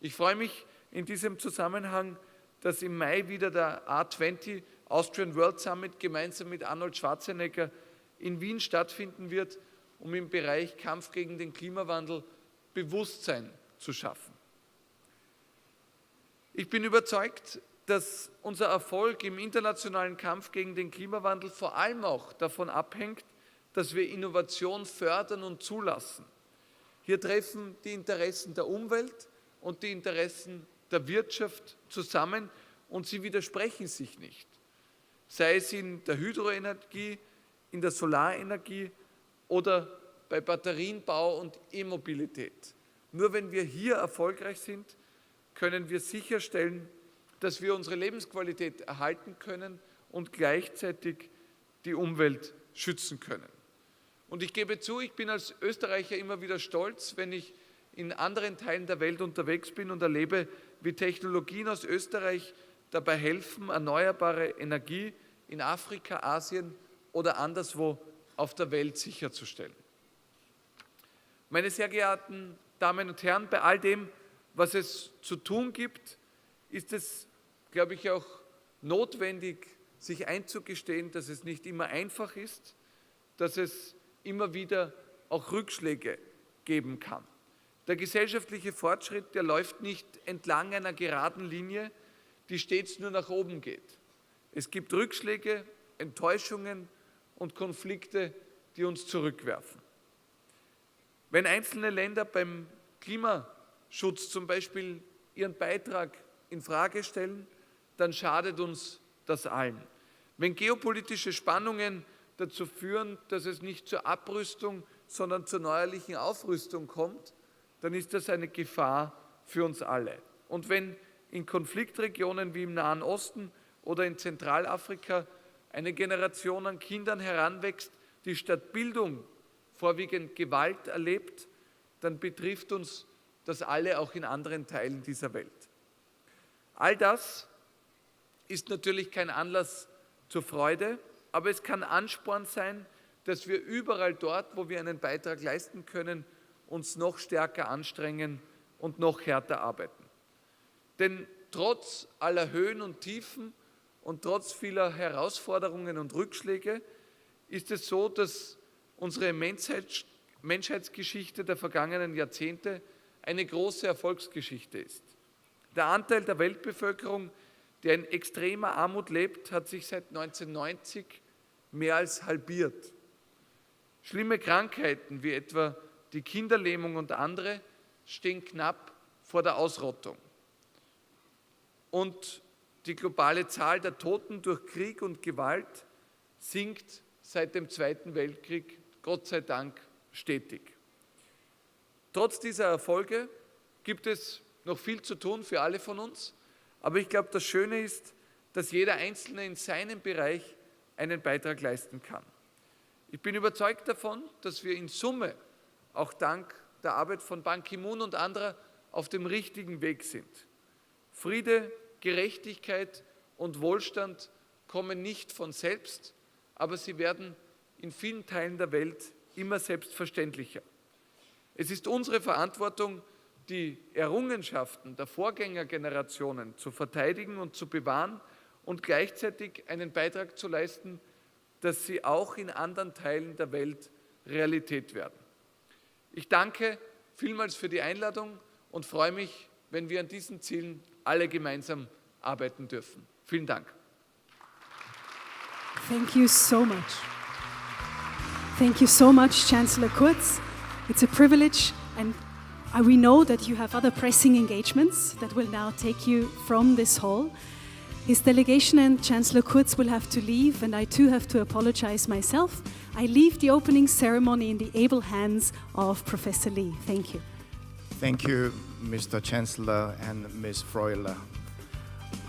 Ich freue mich in diesem Zusammenhang, dass im Mai wieder der A20 Austrian World Summit gemeinsam mit Arnold Schwarzenegger in Wien stattfinden wird, um im Bereich Kampf gegen den Klimawandel Bewusstsein zu schaffen. Ich bin überzeugt, dass unser Erfolg im internationalen Kampf gegen den Klimawandel vor allem auch davon abhängt, dass wir Innovation fördern und zulassen. Hier treffen die Interessen der Umwelt und die Interessen der Wirtschaft zusammen und sie widersprechen sich nicht. Sei es in der Hydroenergie, in der Solarenergie oder bei Batterienbau und E-Mobilität. Nur wenn wir hier erfolgreich sind, können wir sicherstellen, dass wir unsere Lebensqualität erhalten können und gleichzeitig die Umwelt schützen können. Und ich gebe zu, ich bin als Österreicher immer wieder stolz, wenn ich in anderen Teilen der Welt unterwegs bin und erlebe, wie Technologien aus Österreich dabei helfen, erneuerbare Energie in Afrika, Asien oder anderswo auf der Welt sicherzustellen. Meine sehr geehrten Damen und Herren, bei all dem, was es zu tun gibt, ist es, glaube ich, auch notwendig, sich einzugestehen, dass es nicht immer einfach ist, dass es immer wieder auch Rückschläge geben kann. Der gesellschaftliche Fortschritt, der läuft nicht entlang einer geraden Linie, die stets nur nach oben geht. Es gibt Rückschläge, Enttäuschungen und Konflikte, die uns zurückwerfen. Wenn einzelne Länder beim Klimaschutz zum Beispiel ihren Beitrag in Frage stellen, dann schadet uns das allen. Wenn geopolitische Spannungen dazu führen, dass es nicht zur Abrüstung, sondern zur neuerlichen Aufrüstung kommt, dann ist das eine Gefahr für uns alle. Und wenn in Konfliktregionen wie im Nahen Osten oder in Zentralafrika eine Generation an Kindern heranwächst, die statt Bildung vorwiegend Gewalt erlebt, dann betrifft uns das alle auch in anderen Teilen dieser Welt. All das ist natürlich kein Anlass zur Freude, aber es kann Ansporn sein, dass wir überall dort, wo wir einen Beitrag leisten können, uns noch stärker anstrengen und noch härter arbeiten. Denn trotz aller Höhen und Tiefen und trotz vieler Herausforderungen und Rückschläge ist es so, dass unsere Menschheitsgeschichte der vergangenen Jahrzehnte eine große Erfolgsgeschichte ist. Der Anteil der Weltbevölkerung, der in extremer Armut lebt, hat sich seit 1990 mehr als halbiert. Schlimme Krankheiten wie etwa die Kinderlähmung und andere stehen knapp vor der Ausrottung. Und die globale Zahl der Toten durch Krieg und Gewalt sinkt seit dem Zweiten Weltkrieg, Gott sei Dank, stetig. Trotz dieser Erfolge gibt es noch viel zu tun für alle von uns, aber ich glaube, das Schöne ist, dass jeder Einzelne in seinem Bereich einen Beitrag leisten kann. Ich bin überzeugt davon, dass wir in Summe, auch dank der Arbeit von Ban Ki-moon und anderer, auf dem richtigen Weg sind. Friede, Gerechtigkeit und Wohlstand kommen nicht von selbst, aber sie werden in vielen Teilen der Welt immer selbstverständlicher. Es ist unsere Verantwortung, die Errungenschaften der Vorgängergenerationen zu verteidigen und zu bewahren und gleichzeitig einen Beitrag zu leisten, dass sie auch in anderen Teilen der Welt Realität werden. Ich danke vielmals für die Einladung und freue mich, wenn wir an diesen Zielen alle gemeinsam arbeiten dürfen. Vielen Dank. Thank you so much. Thank you so much, Chancellor Kurz. It's a privilege, and we know that you have other pressing engagements that will now take you from this hall. His delegation and Chancellor Kurz will have to leave, and I too have to apologize myself. I leave the opening ceremony in the able hands of Professor Lee. Thank you. Thank you, Mr. Chancellor and Ms. Freuler.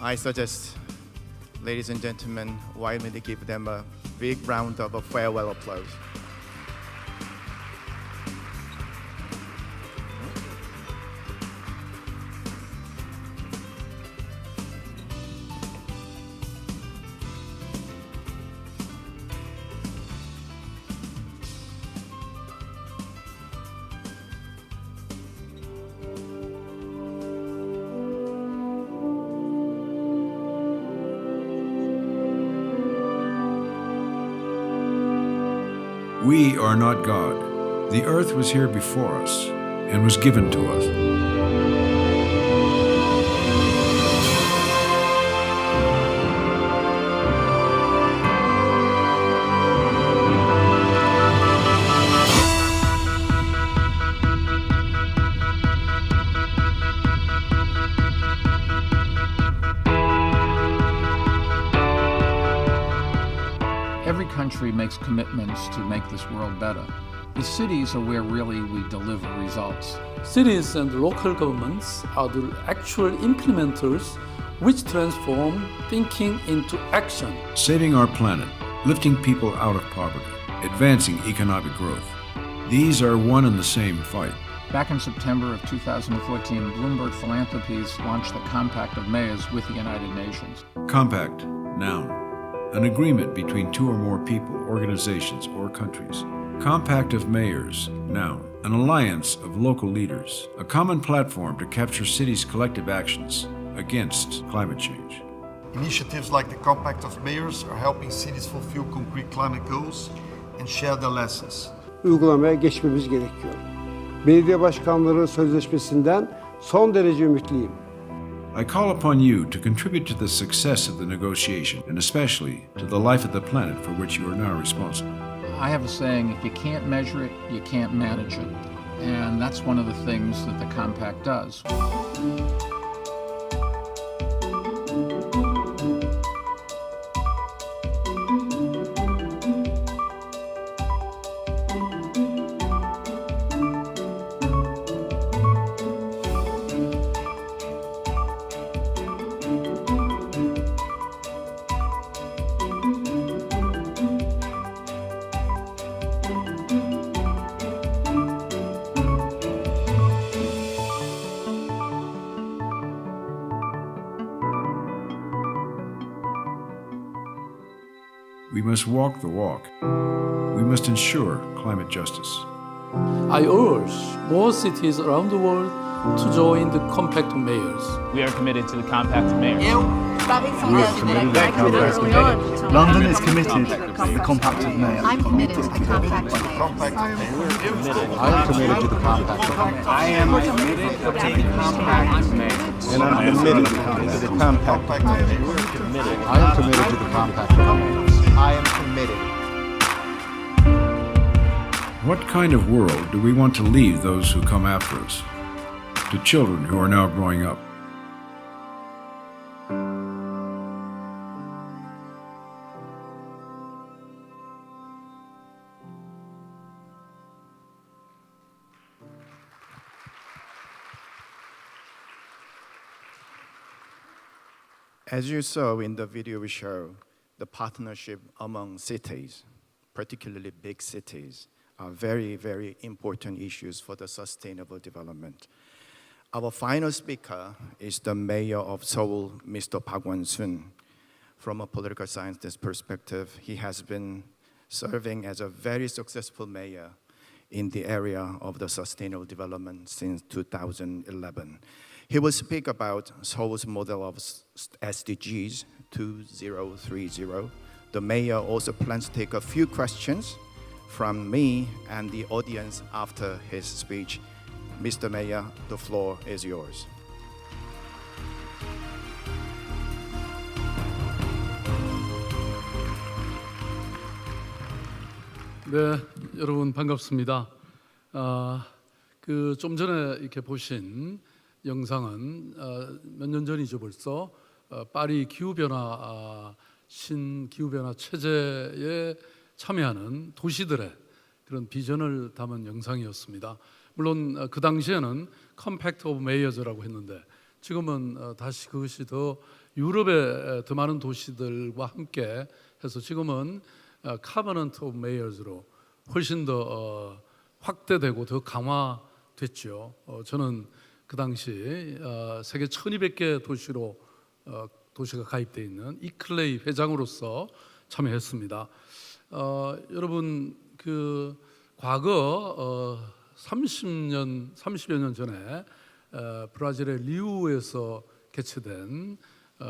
I suggest, ladies and gentlemen, why don't we give them a big round of farewell applause. We are not God. The earth was here before us and was given to us. Every country makes commitments to make this world better. The cities are where really we deliver results. Cities and local governments are the actual implementers which transform thinking into action. Saving our planet, lifting people out of poverty, advancing economic growth. These are one and the same fight. Back in September of 2014, Bloomberg Philanthropies launched the Compact of Mayors with the United Nations. Compact, noun. An agreement between two or more people, organizations, or countries. Compact of Mayors, noun. An alliance of local leaders. A common platform to capture cities' collective actions against climate change. Initiatives like the Compact of Mayors are helping cities fulfill concrete climate goals and share their lessons. Uygulamaya geçmemiz gerekiyor. Belediye başkanları sözleşmesinden son derece ümitliyim. I call upon you to contribute to the success of the negotiation, and especially to the life of the planet for which you are now responsible. I have a saying, if you can't measure it, you can't manage it. And that's one of the things that the Compact does. We must walk the walk. We must ensure climate justice. I urge more cities around the world to join the Compact of Mayors. We are committed to the Compact of Mayors. London is committed to the Compact of Mayors. I'm committed to the Compact of Mayors. I am committed to the Compact of Mayors. I am committed to the Compact of Mayors. And I'm committed to the Compact of Mayors. I am committed to the Compact of Mayors. I am committed. What kind of world do we want to leave those who come after us? To children who are now growing up. As you saw in the video we show, the partnership among cities, particularly big cities, are very, very important issues for the sustainable development. Our final speaker is the mayor of Seoul, Mr. Park Won-sun. From a political scientist perspective, he has been serving as a very successful mayor in the area of the sustainable development since 2011. He will speak about Seoul's model of SDGs 2030. The mayor also plans to take a few questions from me and the audience after his speech. Mr. Mayor, the floor is yours. 네, 여러분 반갑습니다. 좀 전에 이렇게 보신 영상은 몇 년 전이죠 벌써 파리 기후변화 신기후변화 체제에 참여하는 도시들의 그런 비전을 담은 영상이었습니다. 물론 그 당시에는 컴팩트 오브 메이어즈라고 했는데 지금은 다시 그것이 더 유럽의 더 많은 도시들과 함께 해서 지금은 카버넌트 오브 메이어즈로 훨씬 더 확대되고 더 강화됐죠. 저는 그 당시 세계 1200개 도시로 도시가 가입되어 있는 이클레이 회장으로서 참여했습니다. 여러분 그 과거 30여 년 전에 브라질의 리우에서 개최된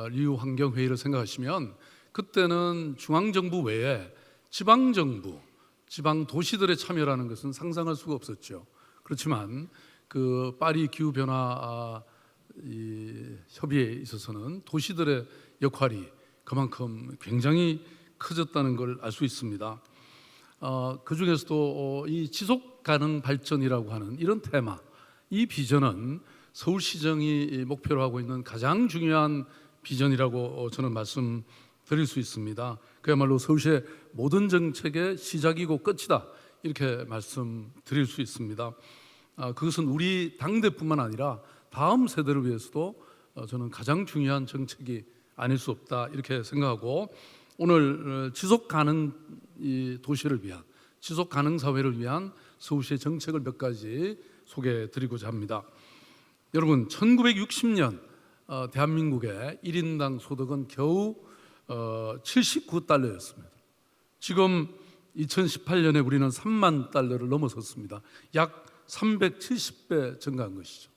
리우 환경회의를 생각하시면 그때는 중앙정부 외에 지방정부, 지방 도시들의 참여라는 것은 상상할 수가 없었죠. 그렇지만 그 파리 기후변화 협의에 있어서는 도시들의 역할이 그만큼 굉장히 커졌다는 걸 알 수 있습니다. 그 중에서도 이 지속 가능 발전이라고 하는 이런 테마, 이 비전은 서울시정이 목표로 하고 있는 가장 중요한 비전이라고 저는 말씀드릴 수 있습니다. 그야말로 서울시의 모든 정책의 시작이고 끝이다 이렇게 말씀드릴 수 있습니다. 그것은 우리 당대뿐만 아니라 다음 세대를 위해서도 저는 가장 중요한 정책이 아닐 수 없다 이렇게 생각하고 오늘 지속 가능 도시를 위한 지속 가능 사회를 위한 서울시의 정책을 몇 가지 소개해 드리고자 합니다. 여러분 1960년 대한민국의 1인당 소득은 겨우 79달러였습니다. 지금 2018년에 우리는 3만 달러를 넘어섰습니다. 약 370배 증가한 것이죠.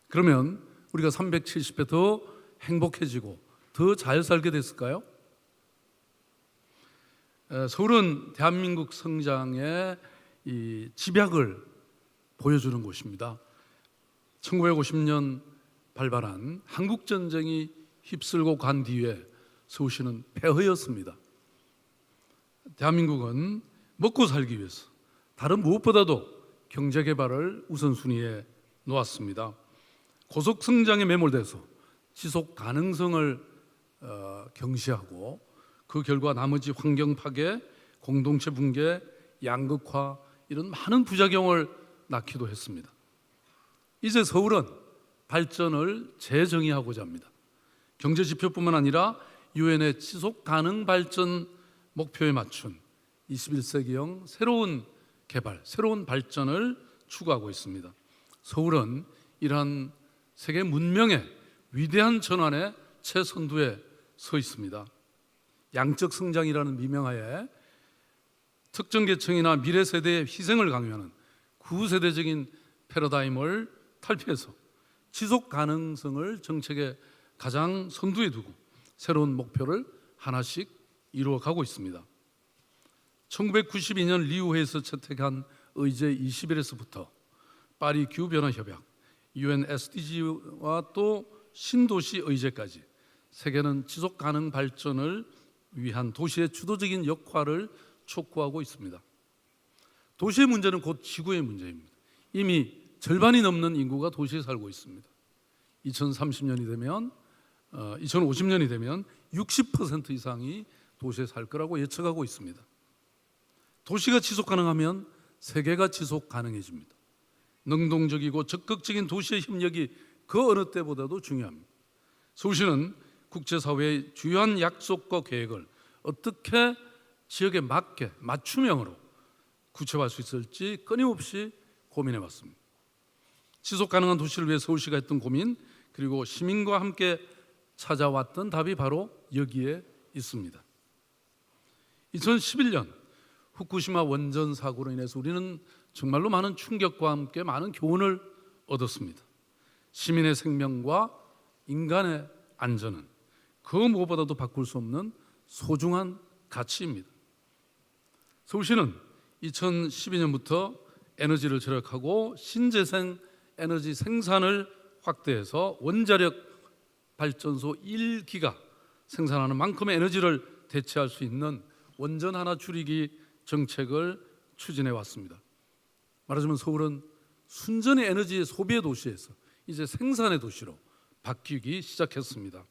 그러면 우리가 370배 더 행복해지고 더 잘 살게 됐을까요? 서울은 대한민국 성장의 이 집약을 보여주는 곳입니다. 1950년 발발한 한국전쟁이 휩쓸고 간 뒤에 서울시는 폐허였습니다. 대한민국은 먹고 살기 위해서 다른 무엇보다도 경제개발을 우선순위에 놓았습니다. 고속성장에 매몰돼서 지속 가능성을 경시하고 그 결과 나머지 환경 파괴, 공동체 붕괴, 양극화 이런 많은 부작용을 낳기도 했습니다. 이제 서울은 발전을 재정의하고자 합니다. 경제 지표뿐만 아니라 유엔의 지속 가능 발전 목표에 맞춘 21세기형 새로운 개발, 새로운 발전을 추구하고 있습니다. 서울은 이러한 세계 문명의 위대한 전환의 최선두에 서 있습니다. 양적 성장이라는 미명하에 특정 계층이나 미래 세대의 희생을 강요하는 구세대적인 패러다임을 탈피해서 지속 가능성을 정책의 가장 선두에 두고 새로운 목표를 하나씩 이루어가고 있습니다. 1992년 리우회에서 채택한 의제 21에서부터 파리 기후변화협약, UN SDG와 또 신도시 의제까지 세계는 지속 가능 발전을 위한 도시의 주도적인 역할을 촉구하고 있습니다. 도시의 문제는 곧 지구의 문제입니다. 이미 절반이 넘는 인구가 도시에 살고 있습니다. 2030년이 되면 2050년이 되면 60% 이상이 도시에 살 거라고 예측하고 있습니다. 도시가 지속 가능하면 세계가 지속 가능해집니다. 능동적이고 적극적인 도시의 협력이 그 어느 때보다도 중요합니다. 서울시는 국제사회의 주요한 약속과 계획을 어떻게 지역에 맞게 맞춤형으로 구체화할 수 있을지 끊임없이 고민해 왔습니다. 지속 가능한 도시를 위해 서울시가 했던 고민, 그리고 시민과 함께 찾아왔던 답이 바로 여기에 있습니다. 2011년 후쿠시마 원전 사고로 인해서 우리는 정말로 많은 충격과 함께 많은 교훈을 얻었습니다. 시민의 생명과 인간의 안전은 그 무엇보다도 바꿀 수 없는 소중한 가치입니다. 서울시는 2012년부터 에너지를 절약하고 신재생 에너지 생산을 확대해서 원자력 발전소 1기가 생산하는 만큼의 에너지를 대체할 수 있는 원전 하나 줄이기 정책을 추진해 왔습니다. 말하자면 서울은 순전히 에너지 소비의 도시에서 이제 생산의 도시로 바뀌기 시작했습니다.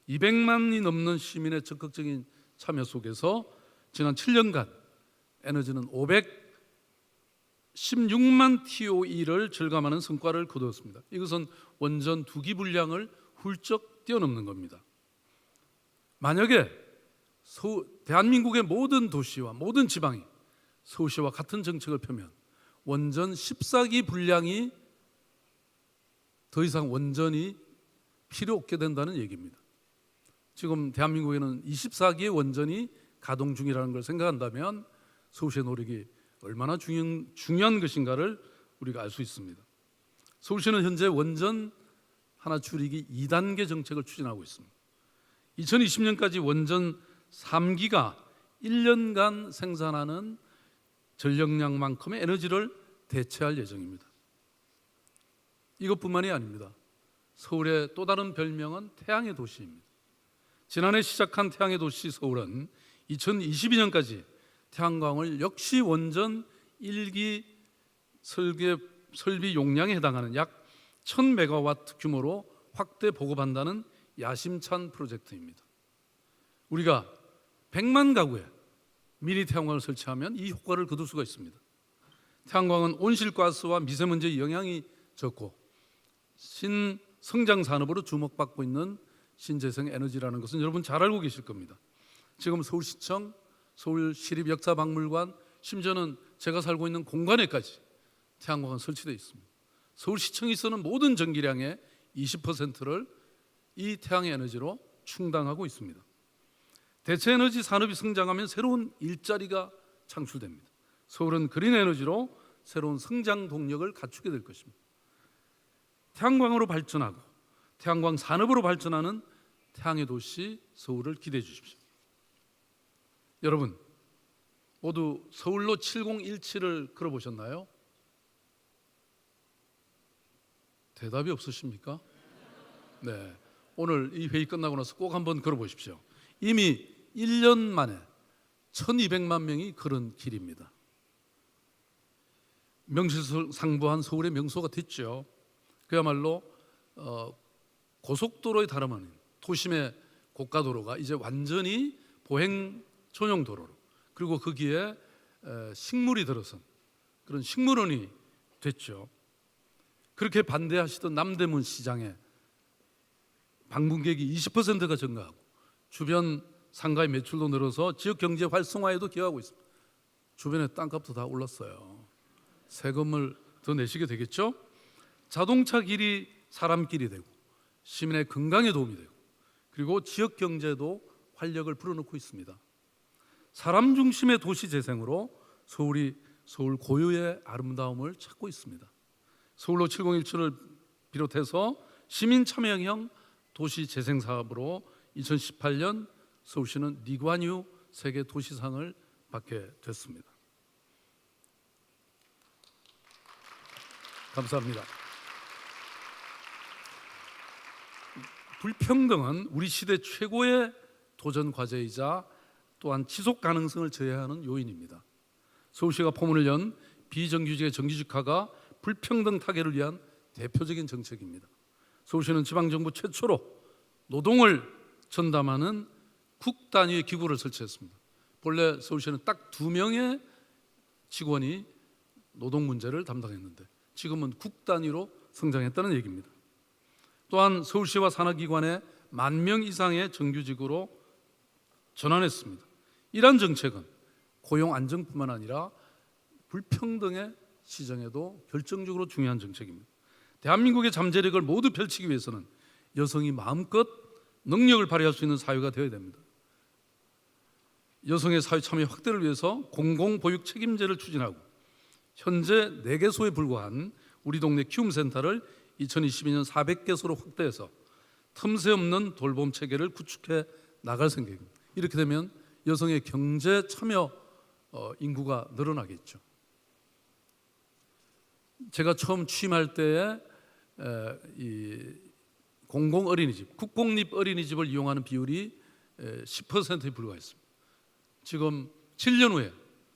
200만이 넘는 시민의 적극적인 참여 속에서 지난 7년간 에너지는 516만 TOE를 절감하는 성과를 거두었습니다. 이것은 원전 2기 분량을 훌쩍 뛰어넘는 겁니다. 만약에 대한민국의 모든 도시와 모든 지방이 서울시와 같은 정책을 펴면 원전 14기 분량이 더 이상 원전이 필요 없게 된다는 얘기입니다. 지금 대한민국에는 24기의 원전이 가동 중이라는 걸 생각한다면 서울시의 노력이 얼마나 중요한 것인가를 우리가 알 수 있습니다. 서울시는 현재 원전 하나 줄이기 2단계 정책을 추진하고 있습니다. 2020년까지 원전 3기가 1년간 생산하는 전력량만큼의 에너지를 대체할 예정입니다. 이것뿐만이 아닙니다. 서울의 또 다른 별명은 태양의 도시입니다. 지난해 시작한 태양의 도시 서울은 2022년까지 태양광을 역시 원전 1기 설비 용량에 해당하는 약 1000메가와트 규모로 확대 보급한다는 야심찬 프로젝트입니다. 우리가 100만 가구에 미니 태양광을 설치하면 이 효과를 거둘 수가 있습니다. 태양광은 온실가스와 미세먼지의 영향이 적고 신성장 산업으로 주목받고 있는 신재생 에너지라는 것은 여러분 잘 알고 계실 겁니다. 지금 서울시청, 서울시립역사박물관, 심지어는 제가 살고 있는 공간에까지 태양광은 설치되어 있습니다. 서울시청이 쓰는 모든 전기량의 20%를 이 태양의 에너지로 충당하고 있습니다. 대체에너지 산업이 성장하면 새로운 일자리가 창출됩니다. 서울은 그린 에너지로 새로운 성장 동력을 갖추게 될 것입니다. 태양광으로 발전하고 태양광 산업으로 발전하는 태양의 도시 서울을 기대해 주십시오. 여러분 모두 서울로 7017을 걸어보셨나요? 대답이 없으십니까? 네, 오늘 이 회의 끝나고 나서 꼭 한번 걸어보십시오. 이미 1년 만에 1200만 명이 걸은 길입니다. 명실상부한 서울의 명소가 됐죠. 그야말로 고속도로의 다름 아닌 도심의 고가도로가 이제 완전히 보행 전용 도로로, 그리고 거기에 식물이 들어선 그런 식물원이 됐죠. 그렇게 반대하시던 남대문 시장에 방문객이 20%가 증가하고 주변 상가의 매출도 늘어서 지역 경제 활성화에도 기여하고 있습니다. 주변의 땅값도 다 올랐어요. 세금을 더 내시게 되겠죠. 자동차 길이 사람 길이 되고 시민의 건강에 도움이 되고 그리고 지역 경제도 활력을 불어넣고 있습니다. 사람 중심의 도시 재생으로 서울이 서울 고유의 아름다움을 찾고 있습니다. 서울로 7017을 비롯해서 시민 참여형 도시 재생 사업으로 2018년 서울시는 리관유 세계 도시상을 받게 됐습니다. 감사합니다. 불평등은 우리 시대 최고의 도전 과제이자 또한 지속 가능성을 저해하는 요인입니다. 서울시가 포문을 연 비정규직의 정규직화가 불평등 타개를 위한 대표적인 정책입니다. 서울시는 지방정부 최초로 노동을 전담하는 국단위의 기구를 설치했습니다. 본래 서울시는 딱 2명의 직원이 노동 문제를 담당했는데 지금은 국단위로 성장했다는 얘기입니다. 또한 서울시와 산하기관에 10,000명 이상의 정규직으로 전환했습니다. 이러한 정책은 고용 안정뿐만 아니라 불평등의 시정에도 결정적으로 중요한 정책입니다. 대한민국의 잠재력을 모두 펼치기 위해서는 여성이 마음껏 능력을 발휘할 수 있는 사회가 되어야 됩니다. 여성의 사회 참여 확대를 위해서 공공보육 책임제를 추진하고 현재 4개소에 불과한 우리 동네 키움센터를 2022년 400개소로 확대해서 틈새 없는 돌봄 체계를 구축해 나갈 생각입니다. 이렇게 되면 여성의 경제 참여 인구가 늘어나겠죠. 제가 처음 취임할 때에 이 공공 어린이집, 국공립 어린이집을 이용하는 비율이 10%에 불과했습니다. 지금 7년 후에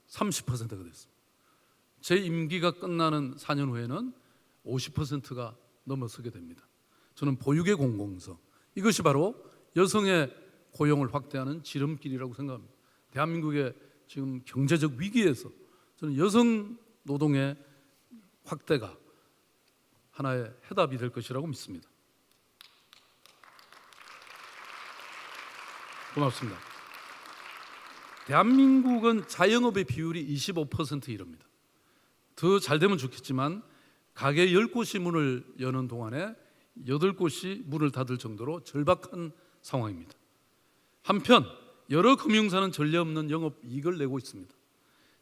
30%가 됐습니다. 제 임기가 끝나는 4년 후에는 50%가 넘어서게 됩니다. 저는 보육의 공공성, 이것이 바로 여성의 고용을 확대하는 지름길이라고 생각합니다. 대한민국의 지금 경제적 위기에서 저는 여성 노동의 확대가 하나의 해답이 될 것이라고 믿습니다. 고맙습니다. 대한민국은 자영업의 비율이 25% 이릅니다. 더 잘 되면 좋겠지만 가게 10곳이 문을 여는 동안에 8곳이 문을 닫을 정도로 절박한 상황입니다. 한편 여러 금융사는 전례 없는 영업이익을 내고 있습니다.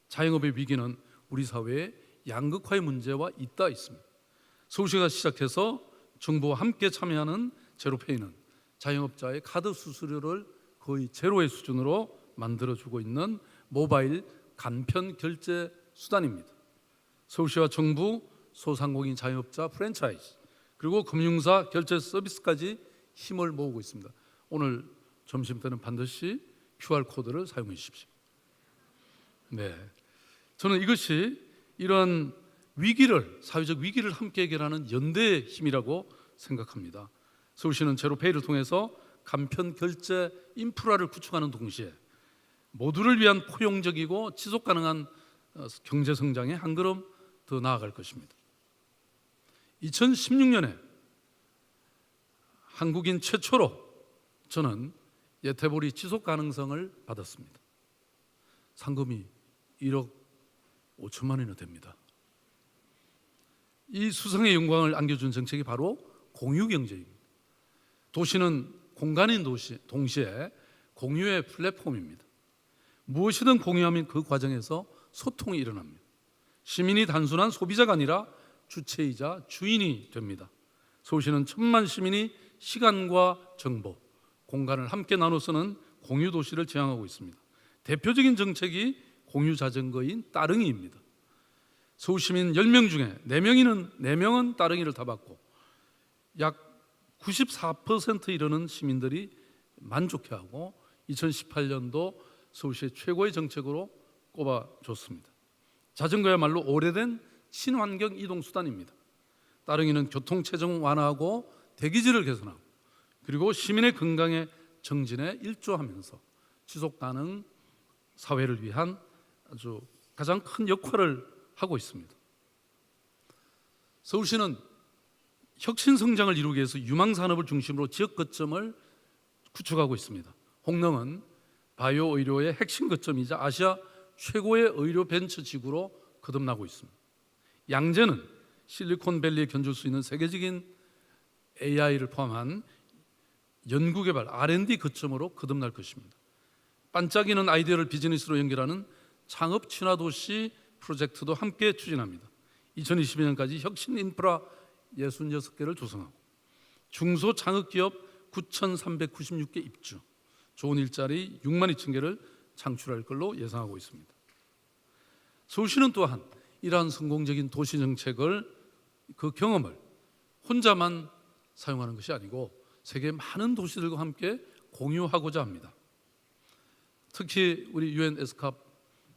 자영업의 위기는 우리 사회의 양극화의 문제와 잇따 있습니다. 서울시가 시작해서 정부와 함께 참여하는 제로페이는 자영업자의 카드 수수료를 거의 제로의 수준으로 만들어주고 있는 모바일 간편 결제 수단입니다. 서울시와 정부, 소상공인 자영업자 프랜차이즈 그리고 금융사 결제 서비스까지 힘을 모으고 있습니다. 오늘 점심 때는 반드시 QR코드를 사용해 주십시오. 네, 저는 이것이 이런 위기를, 사회적 위기를 함께 해결하는 연대의 힘이라고 생각합니다. 서울시는 제로페이를 통해서 간편 결제 인프라를 구축하는 동시에 모두를 위한 포용적이고 지속 가능한 경제 성장에 한 걸음 더 나아갈 것입니다. 2016년에 한국인 최초로 저는 예태보리 지속 가능성을 받았습니다. 상금이 1억 5천만 원이나 됩니다. 이 수상의 영광을 안겨준 정책이 바로 공유경제입니다. 도시는 공간인 도시, 동시에 공유의 플랫폼입니다. 무엇이든 공유하면 그 과정에서 소통이 일어납니다. 시민이 단순한 소비자가 아니라 주체이자 주인이 됩니다. 서울시는 1000만 시민이 시간과 정보, 공간을 함께 나눠 쓰는 공유 도시를 지향하고 있습니다. 대표적인 정책이 공유 자전거인 따릉이입니다. 서울시민 10명 중에 4명은 따릉이를 타봤고 약 94% 이르는 시민들이 만족해하고 2018년도 서울시의 최고의 정책으로 꼽아줬습니다. 자전거야말로 오래된 친환경 이동 수단입니다. 따릉이는 교통 체증 완화하고 대기질을 개선하고 그리고 시민의 건강에 정진에 일조하면서 지속 가능 사회를 위한 아주 가장 큰 역할을 하고 있습니다. 서울시는 혁신 성장을 이루기 위해서 유망 산업을 중심으로 지역 거점을 구축하고 있습니다. 홍릉은 바이오 의료의 핵심 거점이자 아시아 최고의 의료 벤처 지구로 거듭나고 있습니다. 양재는 실리콘밸리에 견줄 수 있는 세계적인 AI를 포함한 연구개발 R&D 거점으로 거듭날 것입니다. 반짝이는 아이디어를 비즈니스로 연결하는 창업 친화도시 프로젝트도 함께 추진합니다. 2022년까지 혁신 인프라 66개를 조성하고 중소창업기업 9,396개 입주, 좋은 일자리 6만 2천 개를 창출할 걸로 예상하고 있습니다. 서울시는 또한 이러한 성공적인 도시정책을 그 경험을 혼자만 사용하는 것이 아니고 세계 많은 도시들과 함께 공유하고자 합니다. 특히 우리 UN 에스캅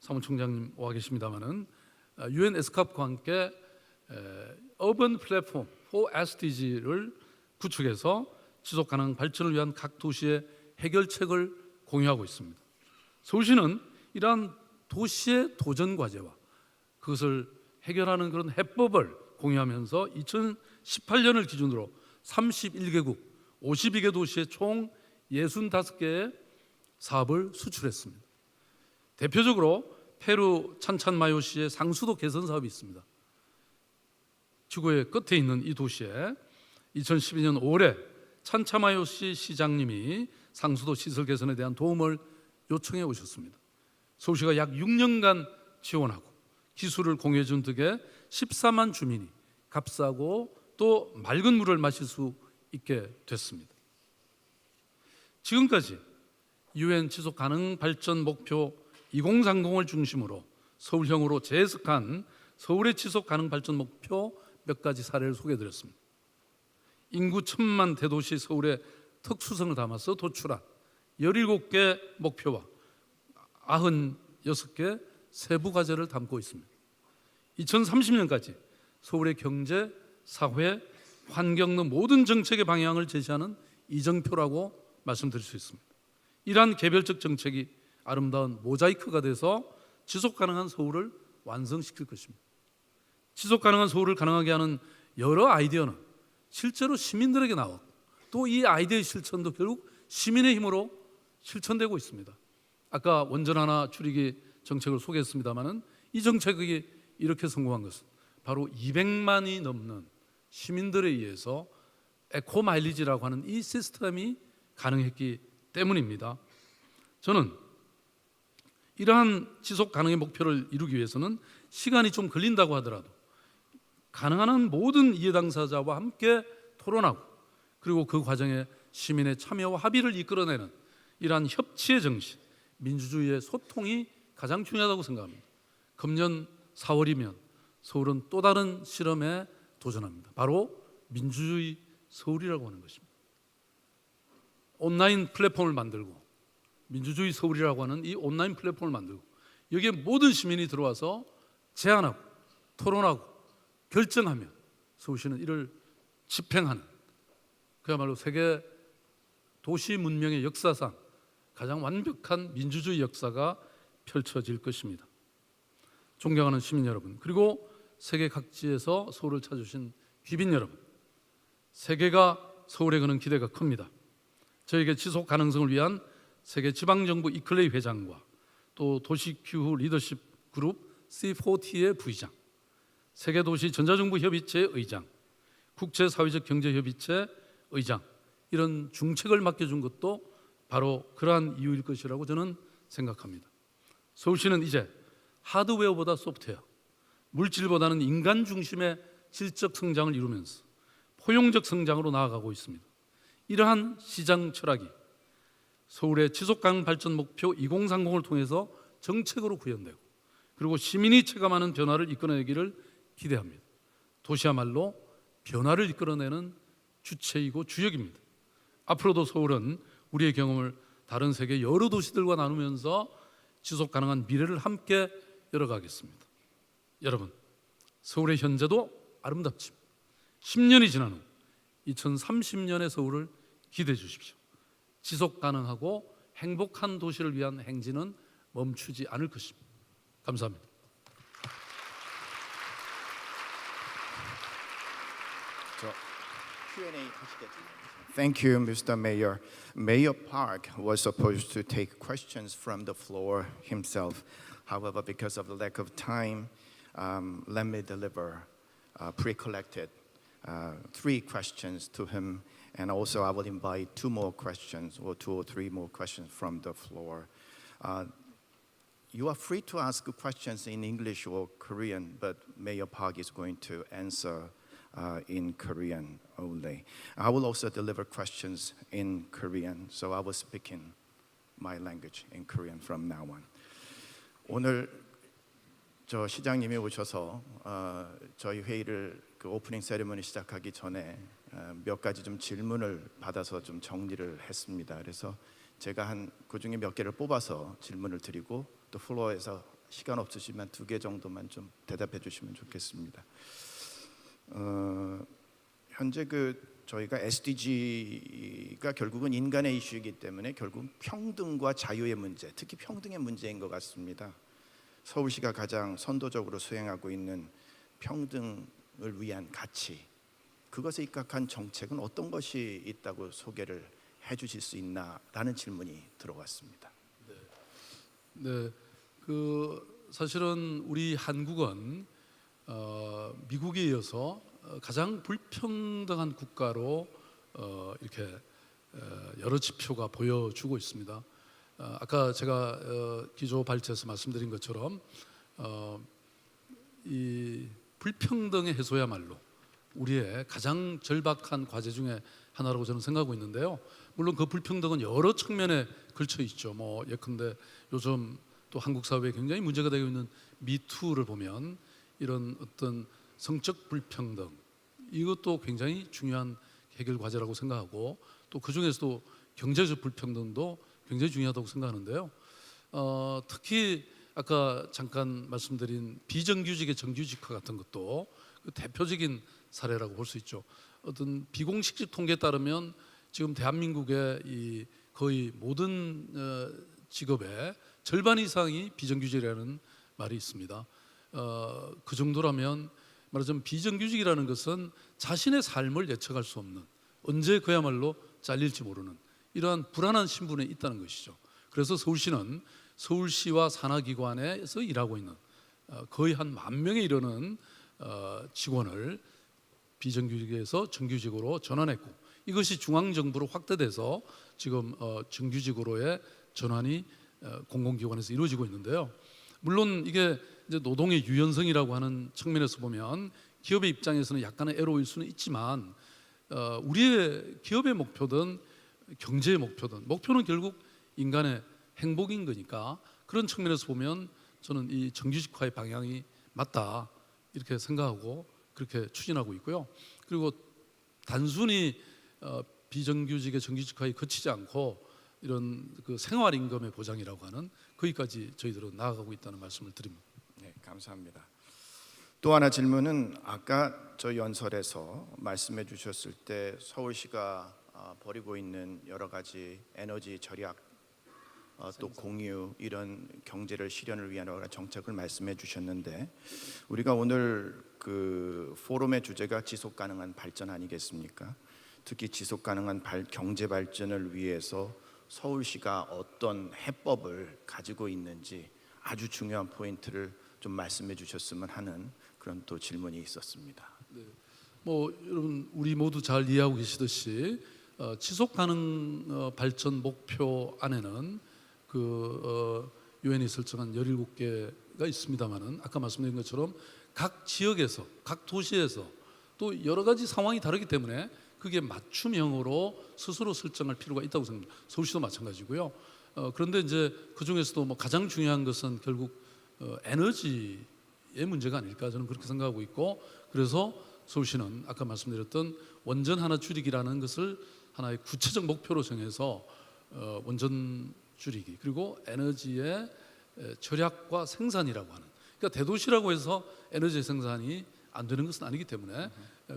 사무총장님 와 계십니다마는 UN 에스캅과 함께 어번 플랫폼 for SDG를 구축해서 지속가능 발전을 위한 각 도시의 해결책을 공유하고 있습니다. 서울시는 이러한 도시의 도전 과제와 그것을 해결하는 그런 해법을 공유하면서 2018년을 기준으로 31개국 52개 도시의 총 65개의 사업을 수출했습니다. 대표적으로 페루 찬찬마요시의 상수도 개선 사업이 있습니다. 지구의 끝에 있는 이 도시에 2012년 5월에 찬차마요시 시장님이 상수도 시설 개선에 대한 도움을 요청해 오셨습니다. 서울시가 약 6년간 지원하고 기술을 공유해 준 덕에 14만 주민이 값싸고 또 맑은 물을 마실 수 있게 됐습니다. 지금까지 UN 지속 가능 발전 목표 2030을 중심으로 서울형으로 재해석한 서울의 지속 가능 발전 목표 몇 가지 사례를 소개해 드렸습니다. 인구 1,000만 대도시 서울의 특수성을 담아서 도출한 17개 목표와 96개 세부 과제를 담고 있습니다. 2030년까지 서울의 경제, 사회, 환경 등 모든 정책의 방향을 제시하는 이정표라고 말씀드릴 수 있습니다. 이러한 개별적 정책이 아름다운 모자이크가 돼서 지속 가능한 서울을 완성시킬 것입니다. 지속 가능한 서울을 가능하게 하는 여러 아이디어는 실제로 시민들에게 나왔고 또 이 아이디어의 실천도 결국 시민의 힘으로 실천되고 있습니다. 아까 원전 하나 줄이기 정책을 소개했습니다마는 이 정책이 이렇게 성공한 것은 바로 200만이 넘는 시민들에 의해서 에코 마일리지라고 하는 이 시스템이 가능했기 때문입니다. 저는 이러한 지속 가능의 목표를 이루기 위해서는 시간이 좀 걸린다고 하더라도 가능한 한 모든 이해 당사자와 함께 토론하고 그리고 그 과정에 시민의 참여와 합의를 이끌어내는 이러한 협치의 정신, 민주주의의 소통이 가장 중요하다고 생각합니다. 금년 4월이면 서울은 또 다른 실험에 도전합니다. 바로 민주주의 서울이라고 하는 것입니다. 온라인 플랫폼을 만들고 민주주의 서울이라고 하는 이 온라인 플랫폼을 만들고 여기에 모든 시민이 들어와서 제안하고 토론하고 결정하면 서울시는 이를 집행하는 그야말로 세계 도시 문명의 역사상 가장 완벽한 민주주의 역사가 펼쳐질 것입니다. 존경하는 시민 여러분, 그리고 세계 각지에서 서울을 찾아주신 귀빈 여러분, 세계가 서울에 거는 기대가 큽니다. 저에게 지속 가능성을 위한 세계 지방정부 이클레이 회장과 또 도시기후 리더십 그룹 C40의 부의장, 세계도시 전자정부협의체 의장, 국제사회적 경제협의체 의장, 이런 중책을 맡겨준 것도 바로 그러한 이유일 것이라고 저는 생각합니다. 서울시는 이제 하드웨어보다 소프트웨어, 물질보다는 인간 중심의 질적 성장을 이루면서 포용적 성장으로 나아가고 있습니다. 이러한 시장 철학이 서울의 지속가능 발전 목표 2030을 통해서 정책으로 구현되고 그리고 시민이 체감하는 변화를 이끌어내기를 기대합니다. 도시야말로 변화를 이끌어내는 주체이고 주역입니다. 앞으로도 서울은 우리의 경험을 다른 세계 여러 도시들과 나누면서 지속 가능한 미래를 함께 열어가겠습니다. 여러분, 서울의 현재도 아름답지만 10년이 지난 후 2030년의 서울을 기대해 주십시오. 지속 가능하고 행복한 도시를 위한 행진은 멈추지 않을 것입니다. 감사합니다. Thank you, Mr. Mayor. Mayor Park was supposed to take questions from the floor himself. However, because of the lack of time, let me deliver pre-collected 3 questions to him. And also, I will invite 2 more questions or 2 or 3 more questions from the floor. you are free to ask questions in English or Korean, but Mayor Park is going to answer in Korean only. I will also deliver questions in Korean, so I will speak in my language in Korean from now on. 오늘 저 시장님이 오셔서 저희 회의를 그 오프닝 세리머니 시작하기 전에 몇 가지 좀 질문을 받아서 좀 정리를 했습니다. 그래서 제가 그 중에 몇 개를 뽑아서 질문을 드리고 또 플로어에서 시간 없으시면 2개 정도만 좀 대답해 주시면 좋겠습니다. 현재 저희가 SDG가 결국은 인간의 이슈이기 때문에 결국 평등과 자유의 문제, 특히 평등의 문제인 것 같습니다. 서울시가 가장 선도적으로 수행하고 있는 평등을 위한 가치, 그것에 입각한 정책은 어떤 것이 있다고 소개를 해주실 수 있나라는 질문이 들어왔습니다. 네, 사실은 우리 한국은 미국에 이어서 가장 불평등한 국가로 이렇게 여러 지표가 보여주고 있습니다. 아까 제가 기조 발제에서 말씀드린 것처럼 이 불평등의 해소야말로 우리의 가장 절박한 과제 중에 하나라고 저는 생각하고 있는데요. 물론 그 불평등은 여러 측면에 걸쳐 있죠. 예컨대 요즘 또 한국 사회에 굉장히 문제가 되고 있는 미투를 보면 이런 어떤 성적 불평등, 이것도 굉장히 중요한 해결 과제라고 생각하고, 또 그 중에서도 경제적 불평등도 굉장히 중요하다고 생각하는데요. 특히 아까 잠깐 말씀드린 비정규직의 정규직화 같은 것도 그 대표적인 사례라고 볼 수 있죠. 어떤 비공식적 통계에 따르면 지금 대한민국의 이 거의 모든 직업의 절반 이상이 비정규직이라는 말이 있습니다. 그 정도라면 말하자면 비정규직이라는 것은 자신의 삶을 예측할 수 없는, 언제 그야말로 잘릴지 모르는 이러한 불안한 신분에 있다는 것이죠. 그래서 서울시는 서울시와 산하기관에서 일하고 있는 거의 한 10,000명에 이르는 직원을 비정규직에서 정규직으로 전환했고, 이것이 중앙정부로 확대돼서 지금 정규직으로의 전환이 공공기관에서 이루어지고 있는데요. 물론 이게 이제 노동의 유연성이라고 하는 측면에서 보면 기업의 입장에서는 약간의 애로일 수는 있지만 우리의 기업의 목표든 경제의 목표는 결국 인간의 행복인 거니까, 그런 측면에서 보면 저는 이 정규직화의 방향이 맞다 이렇게 생각하고 그렇게 추진하고 있고요. 그리고 단순히 비정규직의 정규직화에 그치지 않고 이런 그 생활임금의 보장이라고 하는 거기까지 저희들은 나아가고 있다는 말씀을 드립니다. 네, 감사합니다. 또 하나 질문은 아까 저 연설에서 말씀해 주셨을 때 서울시가 벌이고 있는 여러 가지 에너지 절약, 또 공유, 이런 경제를 실현을 위한 여러 가지 정책을 말씀해 주셨는데, 우리가 오늘 그 포럼의 주제가 지속 가능한 발전 아니겠습니까? 특히 지속 가능한 경제 발전을 위해서 서울시가 어떤 해법을 가지고 있는지 아주 중요한 포인트를 좀 말씀해 주셨으면 하는 그런 또 질문이 있었습니다. 네. 여러분 우리 모두 잘 이해하고 계시듯이 지속 가능 발전 목표 안에는 유엔이 설정한 17개가 있습니다만은 아까 말씀드린 것처럼 각 지역에서, 각 도시에서 또 여러 가지 상황이 다르기 때문에 그게 맞춤형으로 스스로 설정할 필요가 있다고 생각합니다. 서울시도 마찬가지고요. 그런데 이제 그 중에서도 가장 중요한 것은 결국 에너지의 문제가 아닐까, 저는 그렇게 생각하고 있고, 그래서 서울시는 아까 말씀드렸던 원전 하나 줄이기라는 것을 하나의 구체적 목표로 정해서 원전 줄이기, 그리고 에너지의 절약과 생산이라고 하는, 그러니까 대도시라고 해서 에너지 생산이 안 되는 것은 아니기 때문에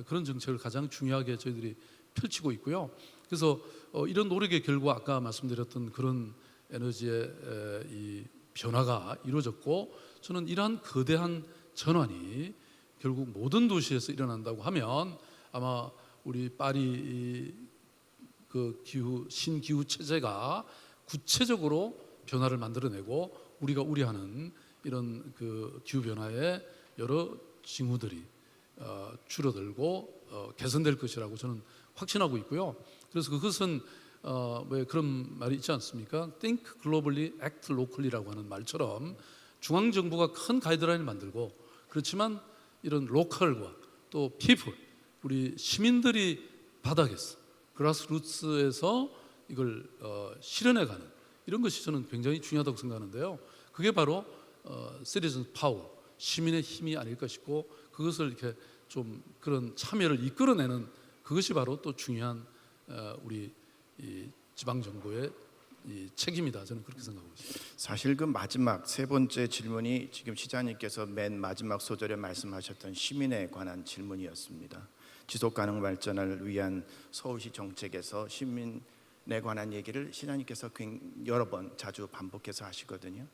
그런 정책을 가장 중요하게 저희들이 펼치고 있고요. 그래서 이런 노력의 결과 아까 말씀드렸던 그런 에너지의 이 변화가 이루어졌고, 저는 이러한 거대한 전환이 결국 모든 도시에서 일어난다고 하면 아마 우리 파리 그 신기후 체제가 구체적으로 변화를 만들어내고 우리가 우려하는 이런 그 기후 변화의 여러 징후들이 줄어들고 개선될 것이라고 저는 확신하고 있고요. 그래서 그것은 왜 그런 말이 있지 않습니까? Think globally, act locally라고 하는 말처럼 중앙 정부가 큰 가이드라인을 만들고 그렇지만 이런 로컬과 또 people, 우리 시민들이 바닥에서 그라스루트에서 이걸 실현해가는 이런 것이 저는 굉장히 중요하다고 생각하는데요. 그게 바로 citizen power, 시민의 힘이 아닐까 싶고 그것을 이렇게 좀 그런 참여를 이끌어내는 그것이 바로 또 중요한 우리 이 지방 정부의 이 책임이다. 저는 그렇게 생각하고 있습니다. 사실 그 마지막 세 번째 질문이 지금 시장님께서 맨 마지막 소절에 말씀하셨던 시민에 관한 질문이었습니다. 지속 가능 발전을 위한 서울시 정책에서 시민에 관한 얘기를 시장님께서 여러 번 자주 반복해서 하시거든요.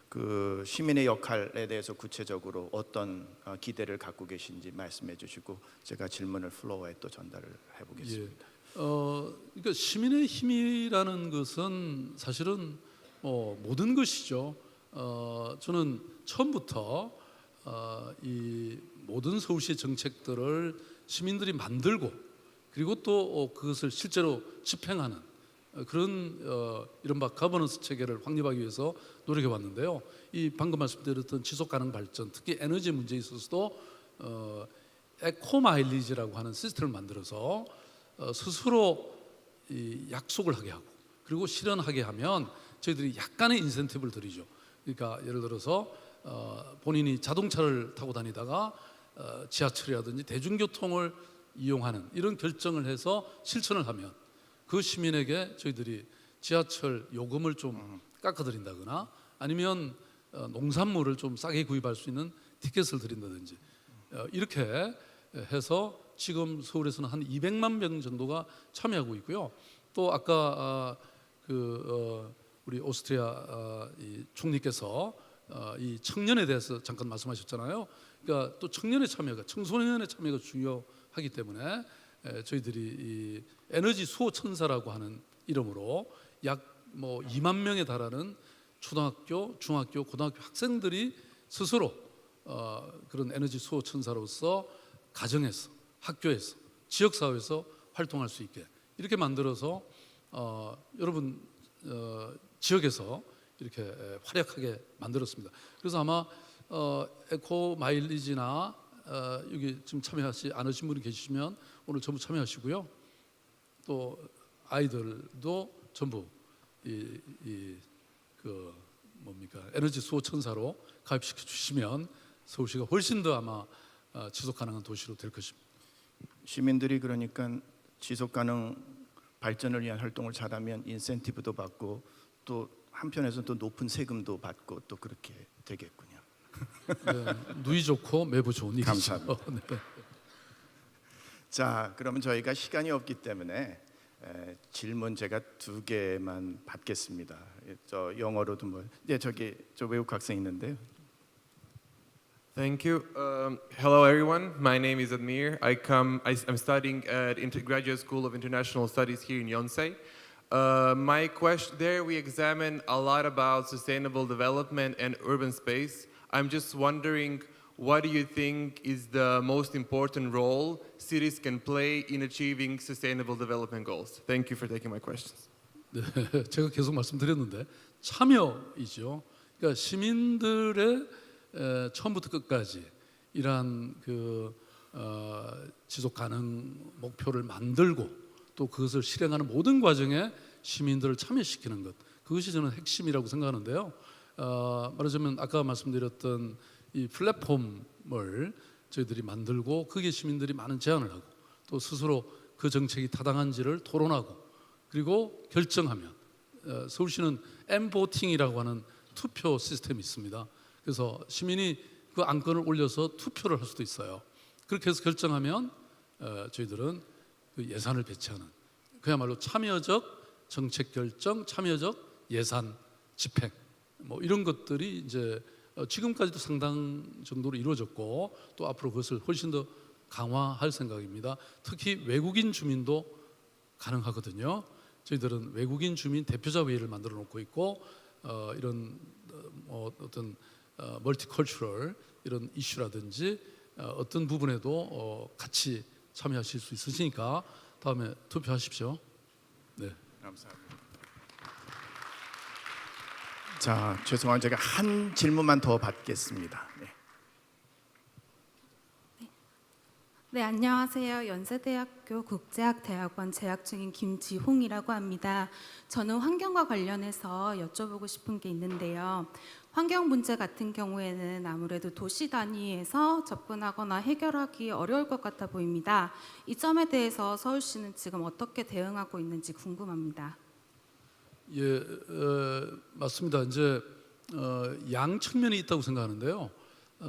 그 시민의 역할에 대해서 구체적으로 어떤 기대를 갖고 계신지 말씀해 주시고 제가 질문을 플로어에 또 전달을 해보겠습니다. 그러니까 시민의 힘이라는 것은 사실은 모든 것이죠. 저는 처음부터 이 모든 서울시의 정책들을 시민들이 만들고 그리고 또 그것을 실제로 집행하는 그런 이른바 거버넌스 체계를 확립하기 위해서 노력해 왔는데요. 이 방금 말씀드렸던 지속 가능 발전, 특히 에너지 문제에 있어서도 에코 마일리지라고 하는 시스템을 만들어서 스스로 이 약속을 하게 하고 그리고 실현하게 하면 저희들이 약간의 인센티브를 드리죠. 그러니까 예를 들어서 본인이 자동차를 타고 다니다가 지하철이라든지 대중교통을 이용하는 이런 결정을 해서 실천을 하면 그 시민에게 저희들이 지하철 요금을 좀 깎아드린다거나 아니면 농산물을 좀 싸게 구입할 수 있는 티켓을 드린다든지 이렇게 해서 지금 서울에서는 한 200만 명 정도가 참여하고 있고요. 또 아까 우리 오스트리아 이 총리께서 이 청년에 대해서 잠깐 말씀하셨잖아요. 그러니까 또 청년의 참여가 청소년의 참여가 중요하기 때문에 저희들이 이 에너지 수호 천사라고 하는 이름으로 약 2만 명에 달하는 초등학교, 중학교, 고등학교 학생들이 스스로 그런 에너지 수호 천사로서 가정에서, 학교에서, 지역 사회에서 활동할 수 있게 이렇게 만들어서 여러분 지역에서 이렇게 활약하게 만들었습니다. 그래서 아마 에코 마일리지나 여기 지금 참여하지 않으신 분이 계시면 오늘 전부 참여하시고요. 또 아이들도 전부 그 뭡니까 에너지 수호 천사로 가입시켜 주시면 서울시가 훨씬 더 아마 지속 가능한 도시로 될 것입니다. 시민들이 그러니까 지속 가능 발전을 위한 활동을 잘하면 인센티브도 받고 또 한편에서는 또 높은 세금도 받고 또 그렇게 되겠군요. 네, 누이 좋고 매부 좋은 일이죠. 감사합니다. 네. 자, 그러면 저희가 시간이 없기 때문에 질문 제가 2개만 받겠습니다. 저 영어로도 저기 저 외국 학생 있는데요. Thank you. Hello, everyone. My name is Admir. I'm studying at Graduate School of International Studies here in Yonsei. My question there, we examine a lot about sustainable development and urban space. I'm just wondering, what do you think is the most important role cities can play in achieving sustainable development goals? Thank you for taking my questions. 네, 제가 계속 말씀드렸는데 참여이죠. 그러니까 시민들의 처음부터 끝까지 이러한 지속 가능 목표를 만들고 또 그것을 실행하는 모든 과정에 시민들을 참여시키는 것, 그것이 저는 핵심이라고 생각하는데요. 말하자면 아까 말씀드렸던 이 플랫폼을 저희들이 만들고 거기에 시민들이 많은 제안을 하고 또 스스로 그 정책이 타당한지를 토론하고 그리고 결정하면 서울시는 엠보팅이라고 하는 투표 시스템이 있습니다. 그래서 시민이 그 안건을 올려서 투표를 할 수도 있어요. 그렇게 해서 결정하면 저희들은 그 예산을 배치하는 그야말로 참여적 정책 결정, 참여적 예산 집행 이런 것들이 이제 지금까지도 상당 정도로 이루어졌고 또 앞으로 그것을 훨씬 더 강화할 생각입니다. 특히 외국인 주민도 가능하거든요. 저희들은 외국인 주민 대표자 회의를 만들어 놓고 있고 이런 어떤 멀티컬처럴 이런 이슈라든지 어떤 부분에도 같이 참여하실 수 있으시니까 다음에 투표하십시오. 네. 감사합니다. 자, 죄송합니다. 제가 한 질문만 더 받겠습니다. 네. 네, 안녕하세요. 연세대학교 국제학대학원 재학 중인 김지홍이라고 합니다. 저는 환경과 관련해서 여쭤보고 싶은 게 있는데요. 환경 문제 같은 경우에는 아무래도 도시 단위에서 접근하거나 해결하기 어려울 것 같아 보입니다. 이 점에 대해서 서울시는 지금 어떻게 대응하고 있는지 궁금합니다. 예, 맞습니다. 이제 양 측면이 있다고 생각하는데요.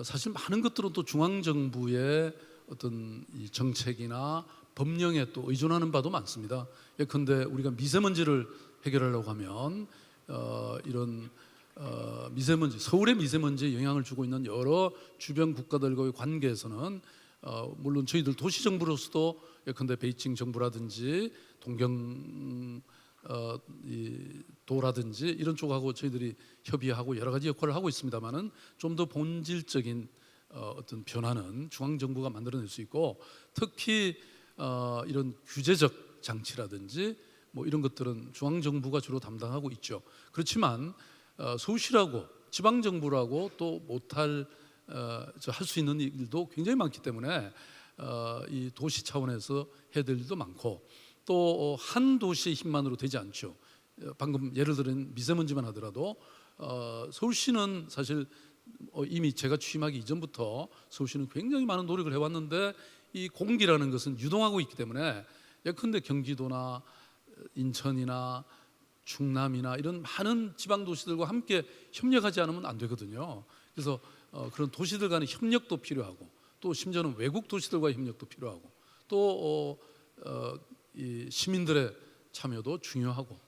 사실 많은 것들은 또 중앙 정부의 어떤 이 정책이나 법령에 또 의존하는 바도 많습니다. 예컨대 우리가 미세먼지를 해결하려고 하면 이런 미세먼지, 서울의 미세먼지에 영향을 주고 있는 여러 주변 국가들과의 관계에서는 물론 저희들 도시 정부로서도 예컨대 베이징 정부라든지 동경 이 도라든지 이런 쪽하고 저희들이 협의하고 여러 가지 역할을 하고 있습니다만은 좀 더 본질적인 어떤 변화는 중앙 정부가 만들어낼 수 있고 특히 이런 규제적 장치라든지 뭐 이런 것들은 중앙 정부가 주로 담당하고 있죠. 그렇지만 서울시라고 지방 정부라고 또 못할 할 수 있는 일도 굉장히 많기 때문에 이 도시 차원에서 해야 될 일도 많고 또 한 도시의 힘만으로 되지 않죠. 방금 예를 들은 미세먼지만 하더라도 서울시는 사실 이미 제가 취임하기 이전부터 서울시는 굉장히 많은 노력을 해왔는데 이 공기라는 것은 유동하고 있기 때문에 예컨대 경기도나 인천이나 충남이나 이런 많은 지방 도시들과 함께 협력하지 않으면 안 되거든요. 그래서 그런 도시들 간의 협력도 필요하고 또 심지어는 외국 도시들과의 협력도 필요하고 또 이 시민들의 참여도 중요하고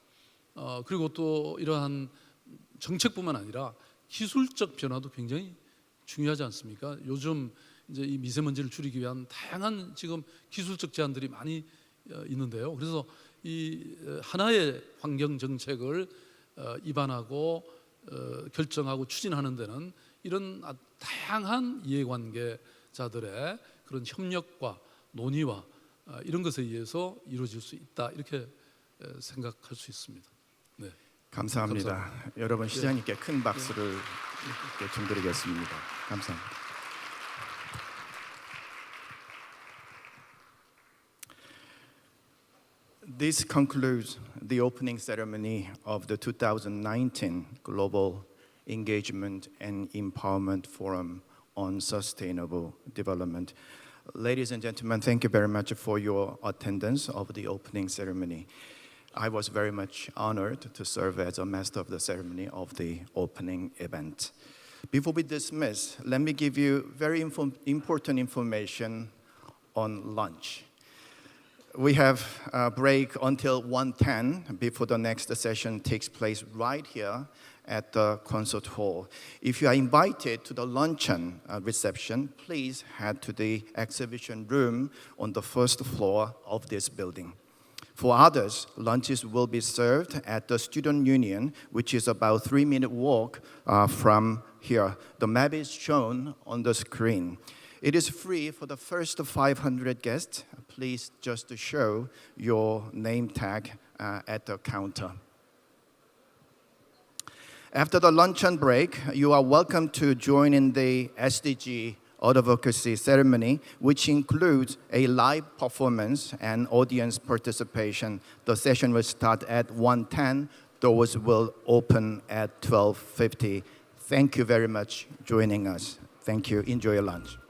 그리고 또 이러한 정책뿐만 아니라 기술적 변화도 굉장히 중요하지 않습니까? 요즘 이제 이 미세먼지를 줄이기 위한 다양한 지금 기술적 제안들이 많이 있는데요. 그래서 이 하나의 환경 정책을 입안하고 결정하고 추진하는 데는 이런 다양한 이해관계자들의 그런 협력과 논의와 이런 것에 의해서 이루어질 수 있다 이렇게 생각할 수 있습니다. 네. 감사합니다. 여러분 시장님께 큰 박수를 좀 드리겠습니다. 감사합니다. This concludes the opening ceremony of the 2019 Global Engagement and Empowerment Forum on Sustainable Development. Ladies and gentlemen, thank you very much for your attendance of the opening ceremony. I was very much honored to serve as a master of the ceremony of the opening event. Before we dismiss, let me give you very important information on lunch. We have a break until 1:10 before the next session takes place right here at the concert hall. If you are invited to the luncheon reception, please head to the exhibition room on the first floor of this building. For others, lunches will be served at the Student Union, which is about 3-minute walk from here. The map is shown on the screen. It is free for the first 500 guests. Please just show your name tag at the counter. After the luncheon break, you are welcome to join in the SDG advocacy ceremony, which includes a live performance and audience participation. The session will start at 1:10. Doors will open at 12:50. Thank you very much for joining us. Thank you. Enjoy your lunch.